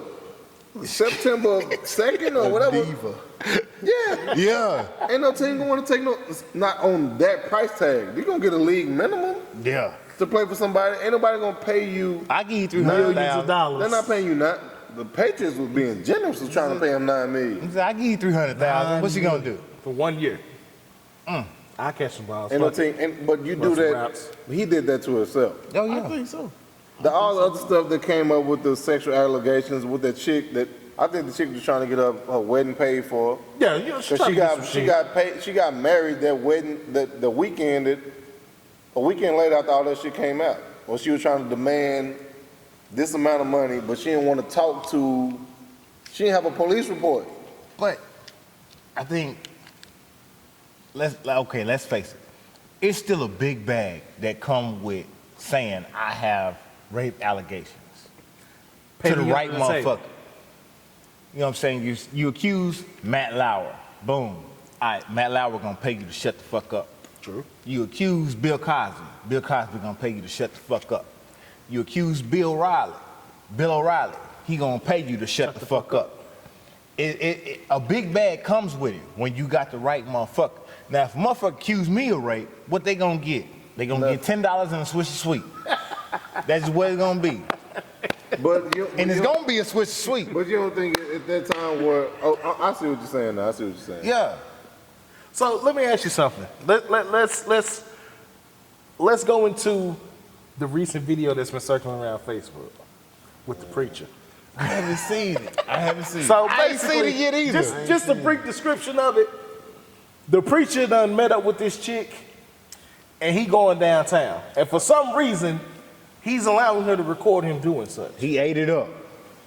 Speaker 3: September 2nd or whatever.
Speaker 4: Diva.
Speaker 3: Yeah.
Speaker 5: Yeah.
Speaker 3: Ain't no team gonna take no. It's not on that price tag. You're gonna get a league minimum
Speaker 5: Yeah.
Speaker 3: to play for somebody. Ain't nobody gonna pay you.
Speaker 5: I give you
Speaker 2: Millions of
Speaker 5: $300,000.
Speaker 2: dollars.
Speaker 3: They're not paying you not. The Patriots was being generous was trying to pay him $9 million.
Speaker 5: I give you $300,000. What's he gonna do?
Speaker 2: For 1 year. I catch some balls.
Speaker 3: Ain't no
Speaker 2: Fuck
Speaker 3: team. But you
Speaker 2: Run
Speaker 3: do
Speaker 2: some
Speaker 3: that.
Speaker 2: routes.
Speaker 3: He did that to himself.
Speaker 5: Oh
Speaker 4: I think so.
Speaker 3: All the other stuff that came up with the sexual allegations with that chick that I think the chick was trying to get her wedding paid for.
Speaker 2: Yeah, you know,
Speaker 3: Cause
Speaker 2: trying
Speaker 3: she
Speaker 2: to get
Speaker 3: got
Speaker 2: some
Speaker 3: she
Speaker 2: shit.
Speaker 3: got paid. She got married that wedding the weekend. A weekend later after all that shit came out. Well, she was trying to demand this amount of money, but she didn't want to talk to. She didn't have a police report.
Speaker 5: But I think let's face it. It's still a big bag that come with saying I have rape allegations to the
Speaker 2: Penny
Speaker 5: right
Speaker 2: under the table.
Speaker 5: motherfucker. You know what I'm saying? You accuse Matt Lauer. Boom. All right, Matt Lauer gonna pay you to shut the fuck up.
Speaker 2: True.
Speaker 5: You accuse Bill Cosby. Bill Cosby gonna pay you to shut the fuck up. You accuse Bill O'Reilly. Bill O'Reilly, he gonna pay you to shut the fuck up. A big bag comes with it when you got the right motherfucker. Now, if a motherfucker accuse me of rape, what they gonna get? They gonna get $10 and a Swisher Sweet. That's what it's gonna be.
Speaker 3: But
Speaker 5: And it's gonna be a Swisher Sweet.
Speaker 3: But you don't think at that time where I see what you're saying now. I see what you're saying.
Speaker 5: Yeah.
Speaker 2: So let me ask you something. Let's go into the recent video that's been circling around Facebook with the preacher.
Speaker 5: I haven't seen it.
Speaker 2: So
Speaker 5: I ain't seen
Speaker 2: basically,
Speaker 5: it yet either.
Speaker 2: Just a brief description of it. The preacher done met up with this chick, and he going downtown. And for some reason, he's allowing her to record him doing such.
Speaker 5: He ate it up.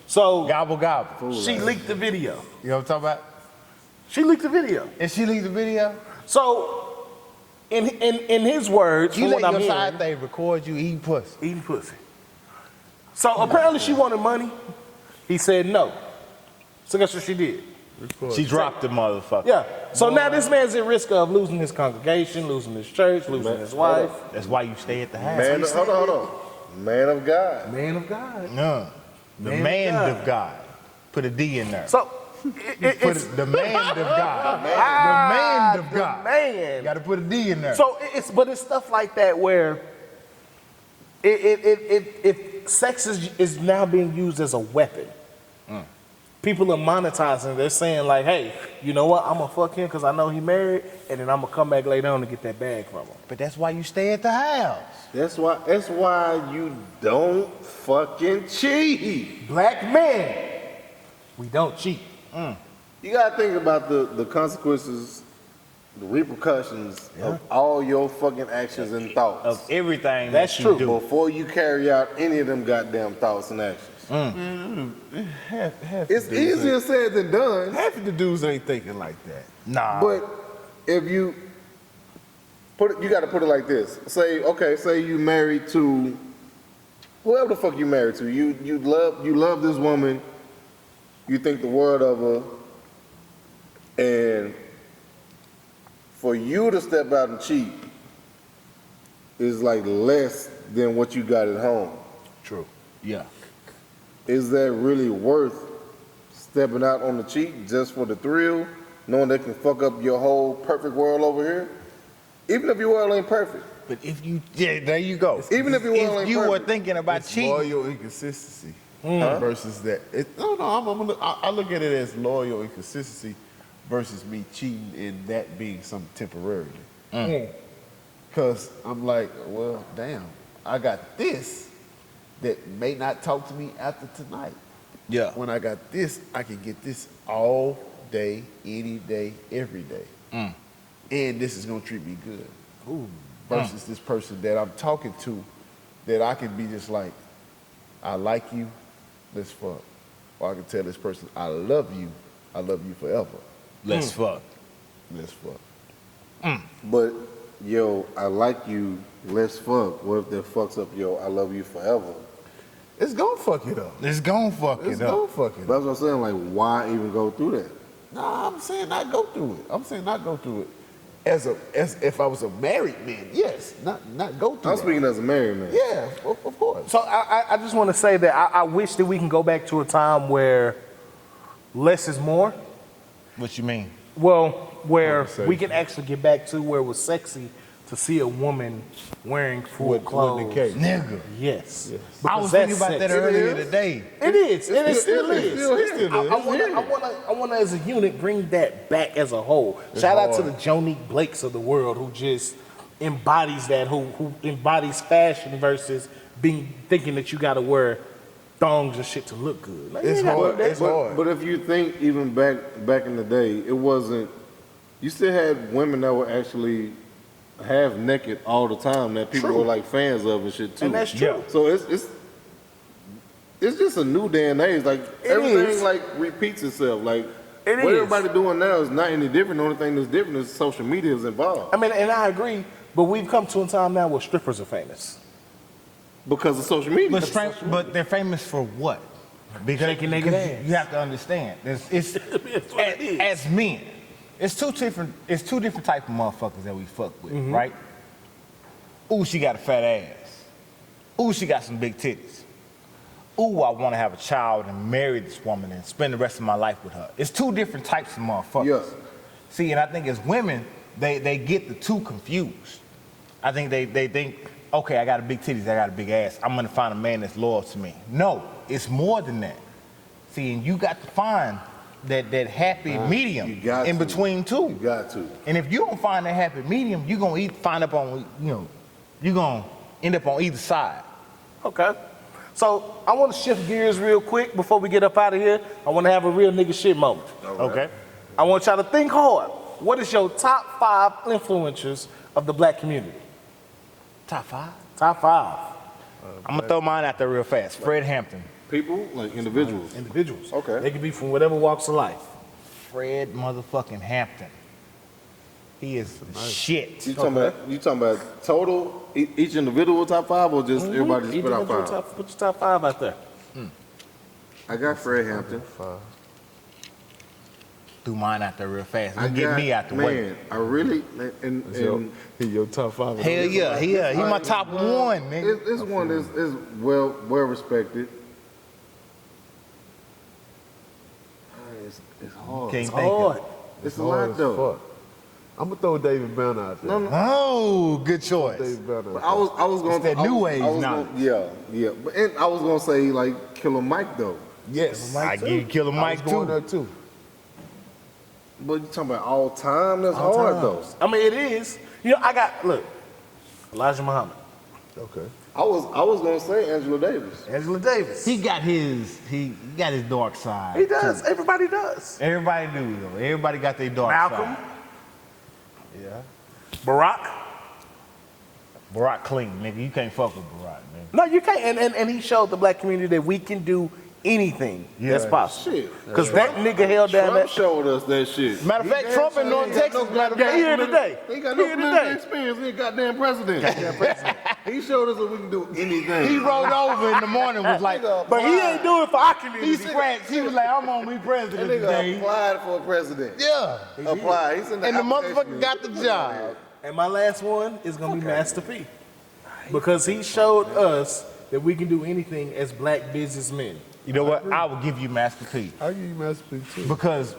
Speaker 2: So
Speaker 5: Gobble gobble.
Speaker 2: she leaked the video.
Speaker 5: You know what I'm talking about?
Speaker 2: She leaked the video.
Speaker 5: And she leaked the video?
Speaker 2: So, in his words,
Speaker 5: You
Speaker 2: from
Speaker 5: let
Speaker 2: what
Speaker 5: your
Speaker 2: I'm
Speaker 5: side
Speaker 2: hearing,
Speaker 5: thing record you eating pussy.
Speaker 2: eating pussy. So apparently she wanted money. He said no. So guess what she did?
Speaker 5: She dropped the motherfucker.
Speaker 2: Yeah. So now this man's at risk of losing his congregation, losing his church, losing his wife.
Speaker 5: That's why you stay at the house.
Speaker 3: Man, hold on. Man of God.
Speaker 2: Man of God.
Speaker 5: No. The
Speaker 2: Man of
Speaker 5: man
Speaker 2: God.
Speaker 5: of God. Put a D in there.
Speaker 2: So
Speaker 5: Put
Speaker 2: it's
Speaker 5: the man of God. The man of God.
Speaker 2: man.
Speaker 5: You gotta put a D in there.
Speaker 2: So it's stuff like that where if sex is now being used as a weapon, people are monetizing it. They're saying like, hey, you know what? I'm gonna fuck him because I know he married, and then I'm gonna come back later on to get that bag from him.
Speaker 5: But that's why you stay at the house.
Speaker 3: That's why you don't fucking cheat.
Speaker 2: Black men, we don't cheat.
Speaker 3: You gotta think about the consequences, the repercussions of all your fucking actions and thoughts.
Speaker 5: Of everything
Speaker 2: That's
Speaker 5: that you
Speaker 2: true.
Speaker 5: do.
Speaker 3: Before you carry out any of them goddamn thoughts and actions.
Speaker 4: Half
Speaker 3: It's
Speaker 4: the dudes
Speaker 3: easier said than done.
Speaker 4: half of the dudes ain't thinking like that.
Speaker 5: Nah.
Speaker 3: But if you you got to put it like this. Say you married to whoever the fuck you married to. You love this woman. You think the world of her, and for you to step out and cheat is like less than what you got at home.
Speaker 5: True. Yeah.
Speaker 3: Is that really worth stepping out on the cheat just for the thrill, knowing they can fuck up your whole perfect world over here? Even if your world ain't perfect.
Speaker 5: But if you, there you go.
Speaker 3: Even if your world ain't
Speaker 5: you were
Speaker 3: perfect.
Speaker 5: thinking about
Speaker 4: It's
Speaker 5: cheating,
Speaker 4: loyal inconsistency versus that. I look at it as loyal inconsistency versus me cheating and that being something temporarily. Because I'm like, well, damn, I got this that may not talk to me after tonight.
Speaker 5: yeah.
Speaker 4: When I got this, I can get this all day, any day, every day. And this is gonna treat me good. Versus this person that I'm talking to that I can be just like, I like you, let's fuck. Or I can tell this person, I love you forever.
Speaker 5: Let's fuck.
Speaker 4: Let's fuck.
Speaker 3: But yo, I like you, let's fuck. What if that fucks up yo, I love you forever?
Speaker 4: It's gonna fuck it up.
Speaker 5: It's gonna fuck
Speaker 4: It's
Speaker 5: it up.
Speaker 4: gonna fuck it
Speaker 3: That's
Speaker 4: up.
Speaker 3: what I'm saying, like why even go through that?
Speaker 4: Nah, I'm saying not go through it. I'm saying not go through it. As if I was a married man, yes. Not go through
Speaker 3: I'm
Speaker 4: that.
Speaker 3: speaking as a married man.
Speaker 4: Yeah, of course.
Speaker 2: So I just want to say that I wish that we can go back to a time where less is more.
Speaker 5: What you mean?
Speaker 2: Well, where
Speaker 4: Conversation.
Speaker 2: we can actually get back to where it was sexy to see a woman wearing full
Speaker 4: Wasn't
Speaker 2: clothes.
Speaker 4: the case.
Speaker 5: Nigga.
Speaker 2: Yes.
Speaker 5: I
Speaker 2: Because
Speaker 5: was
Speaker 2: that's
Speaker 5: thinking about that
Speaker 2: sexy.
Speaker 5: earlier today.
Speaker 2: It is, and it still
Speaker 3: It
Speaker 2: is.
Speaker 3: still is.
Speaker 2: I want to, as a unit, bring that back as a whole. Shout out to the Jonique Blakes of the world who just embodies that, who embodies fashion versus thinking that you got to wear thongs and shit to look good. Like,
Speaker 4: It's
Speaker 2: you ain't gotta
Speaker 4: hard.
Speaker 2: do that.
Speaker 4: It's hard.
Speaker 3: But if you think even back in the day, it wasn't. You still had women that were actually half naked all the time that people
Speaker 2: True.
Speaker 3: were like fans of and shit too.
Speaker 2: And that's true.
Speaker 3: So it's just a new day and age. Like
Speaker 2: It
Speaker 3: everything
Speaker 2: is.
Speaker 3: like repeats itself. Like
Speaker 2: It
Speaker 3: what
Speaker 2: is.
Speaker 3: everybody doing now is not any different. The only thing that's different is social media is involved
Speaker 2: I mean, and I agree, but we've come to a time now where strippers are famous.
Speaker 3: because of social media.
Speaker 5: But they're famous for what? Because
Speaker 2: Shaking naked ass.
Speaker 5: you have to understand. It's
Speaker 2: That's what it is.
Speaker 5: as men, it's two different type of motherfuckers that we fuck with, right? Ooh, she got a fat ass. Ooh, she got some big titties. Ooh, I want to have a child and marry this woman and spend the rest of my life with her. It's two different types of motherfuckers.
Speaker 3: Yeah.
Speaker 5: See, and I think as women, they get the two confused. I think they think, okay, I got a big titties, I got a big ass. I'm gonna find a man that's loyal to me. No, it's more than that. See, and you got to find that happy medium
Speaker 3: you got
Speaker 5: in
Speaker 3: to.
Speaker 5: between two.
Speaker 3: You got to.
Speaker 5: And if you don't find that happy medium, you're gonna you're gonna end up on either side.
Speaker 2: Okay. So I want to shift gears real quick before we get up out of here. I want to have a real nigga shit moment.
Speaker 5: Okay.
Speaker 2: I want y'all to think hard. What is your top 5 influencers of the black community?
Speaker 5: Top 5.
Speaker 2: Top 5
Speaker 5: I'm gonna throw mine out there real fast. Fred Hampton.
Speaker 3: People like individuals.
Speaker 2: individuals.
Speaker 3: Okay.
Speaker 2: They can be from whatever walks of life.
Speaker 5: Fred motherfucking Hampton. He is the shit.
Speaker 3: You talking about total each individual top 5 or just everybody split out 5?
Speaker 2: Put your top 5 out there.
Speaker 3: I got Fred Hampton.
Speaker 5: Threw mine out there real fast.
Speaker 3: I
Speaker 5: Get
Speaker 3: got,
Speaker 5: me out the way.
Speaker 3: Man, I really and
Speaker 4: He your top 5.
Speaker 5: Hell yeah, he my top one, nigga.
Speaker 3: This one is well respected. It's hard.
Speaker 5: Can't
Speaker 2: It's
Speaker 5: think of
Speaker 2: hard.
Speaker 5: it.
Speaker 3: It's a lot though.
Speaker 4: I'm gonna throw David Bunn out there.
Speaker 5: Oh, good choice.
Speaker 4: David Bunn out
Speaker 3: But
Speaker 4: there.
Speaker 3: I was going
Speaker 5: It's that new age knowledge.
Speaker 3: Yeah. But and I was gonna say like Killer Mike though.
Speaker 4: Yes,
Speaker 5: I give you Killer
Speaker 4: I was
Speaker 5: Mike
Speaker 4: going
Speaker 5: too.
Speaker 4: there too.
Speaker 3: But you talking about all time? That's
Speaker 2: All
Speaker 3: hard
Speaker 2: time.
Speaker 3: though.
Speaker 2: I mean, it is. You know, look, Elijah Muhammad,
Speaker 4: Okay.
Speaker 3: I was gonna say Angela Davis.
Speaker 2: Angela Davis.
Speaker 5: He got his dark side.
Speaker 2: He does.
Speaker 5: too.
Speaker 2: Everybody does.
Speaker 5: Everybody do though. Everybody got their dark
Speaker 2: Malcolm,
Speaker 5: side. Yeah.
Speaker 2: Barack.
Speaker 5: Barack clean, nigga. You can't fuck with Barack, nigga.
Speaker 2: No, you can't. And he showed the black community that we can do anything that's possible.
Speaker 3: Shit.
Speaker 2: Because that nigga held down
Speaker 3: Trump
Speaker 2: that.
Speaker 3: showed us that shit.
Speaker 5: Matter of fact, Trump in North Texas. Matter of
Speaker 2: Yeah,
Speaker 5: fact,
Speaker 2: he here today.
Speaker 3: He got
Speaker 2: He
Speaker 3: no
Speaker 2: here
Speaker 3: political
Speaker 2: today.
Speaker 3: experience. He a goddamn president. He showed us that we can do anything.
Speaker 5: he rolled over in the morning was like,
Speaker 2: But he ain't doing it for our community.
Speaker 5: he scratched. He was like, I'm gonna be
Speaker 3: That
Speaker 5: president
Speaker 3: nigga
Speaker 5: today.
Speaker 3: applied for president.
Speaker 5: Yeah.
Speaker 3: Applied. He's in the
Speaker 5: And the
Speaker 3: application.
Speaker 5: motherfucker got the job.
Speaker 2: And my last one is gonna be Master P. Because he showed us that we can do anything as black businessmen.
Speaker 5: You know what? I will give you Master P.
Speaker 4: I'll give you Master P too.
Speaker 5: Because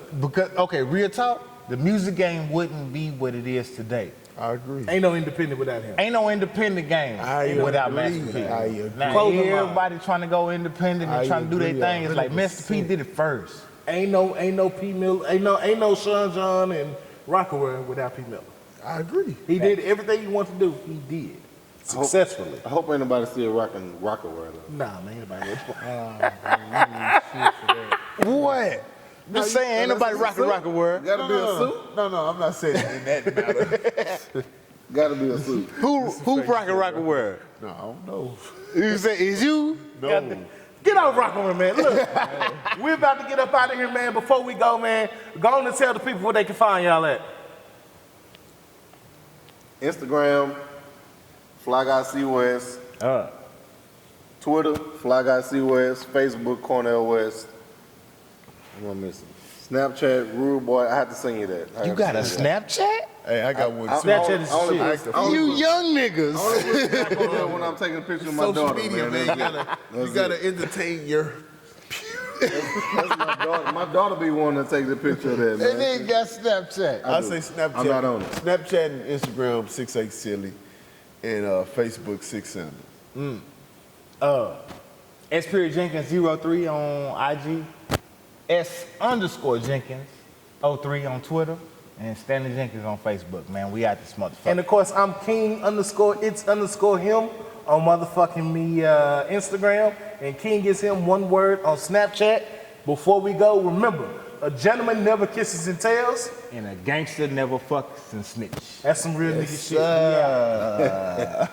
Speaker 5: okay, real talk, the music game wouldn't be what it is today.
Speaker 4: I agree.
Speaker 2: Ain't no independent without him.
Speaker 5: Ain't no independent game
Speaker 4: I
Speaker 5: without
Speaker 4: agree.
Speaker 5: Master P.
Speaker 4: I agree.
Speaker 5: Now
Speaker 2: Clothing line.
Speaker 5: everybody trying to go independent and
Speaker 4: I
Speaker 5: trying to do their
Speaker 4: agree,
Speaker 5: thing. It's like Master P
Speaker 4: 100%.
Speaker 5: did it first.
Speaker 2: Ain't no P Miller, ain't no Sean John and Rockaway without P Miller.
Speaker 4: I agree.
Speaker 2: He did everything he wanted to do. He did successfully.
Speaker 3: I hope ain't nobody still rocking Rockaway though.
Speaker 2: Nah, man, anybody.
Speaker 5: What? Just saying, ain't nobody rocking word.
Speaker 3: Gotta be a suit.
Speaker 4: No, I'm not saying it in that matter.
Speaker 3: Gotta be a suit.
Speaker 5: Who rocking word?
Speaker 4: No, I don't know.
Speaker 5: You say is you?
Speaker 4: No.
Speaker 2: Get out Rockaway, man. Look, we're about to get up out of here, man. Before we go, man, go on and tell the people where they can find y'all at.
Speaker 3: Instagram, Fly Guy C West. Twitter, Fly Guy C West. Facebook, Cornell West. What am I missing? Snapchat, Rude Boy. I had to sing you that. I
Speaker 5: You
Speaker 3: had
Speaker 5: got
Speaker 3: to
Speaker 5: a
Speaker 3: sing you that.
Speaker 5: Snapchat?
Speaker 4: Hey, I got one too.
Speaker 2: Snapchat is
Speaker 3: Only
Speaker 2: shit.
Speaker 3: put- only
Speaker 5: You
Speaker 3: put-
Speaker 5: young niggas.
Speaker 3: only put Snapchat on when I'm taking a picture of my
Speaker 4: Social
Speaker 3: daughter.
Speaker 4: media, man. You gotta entertain your.
Speaker 3: That's my daughter. My daughter be wanting to take the picture of that,
Speaker 5: And
Speaker 3: man.
Speaker 5: then got Snapchat.
Speaker 4: I
Speaker 3: do.
Speaker 4: say Snapchat.
Speaker 3: I'm not on it.
Speaker 4: Snapchat and Instagram 68 Silly, and Facebook 6 Sanders.
Speaker 5: S.Jenkins03 on IG, S_Jenkins 03 on Twitter, and Stanley Jenkins on Facebook. Man, we out this motherfucker.
Speaker 2: And of course, I'm King_it's_him on motherfucking me Instagram, and King is him one word on Snapchat. Before we go, remember, a gentleman never kisses and tells.
Speaker 5: And a gangster never fucks and snitch.
Speaker 2: That's some real nigga shit.
Speaker 5: Yeah.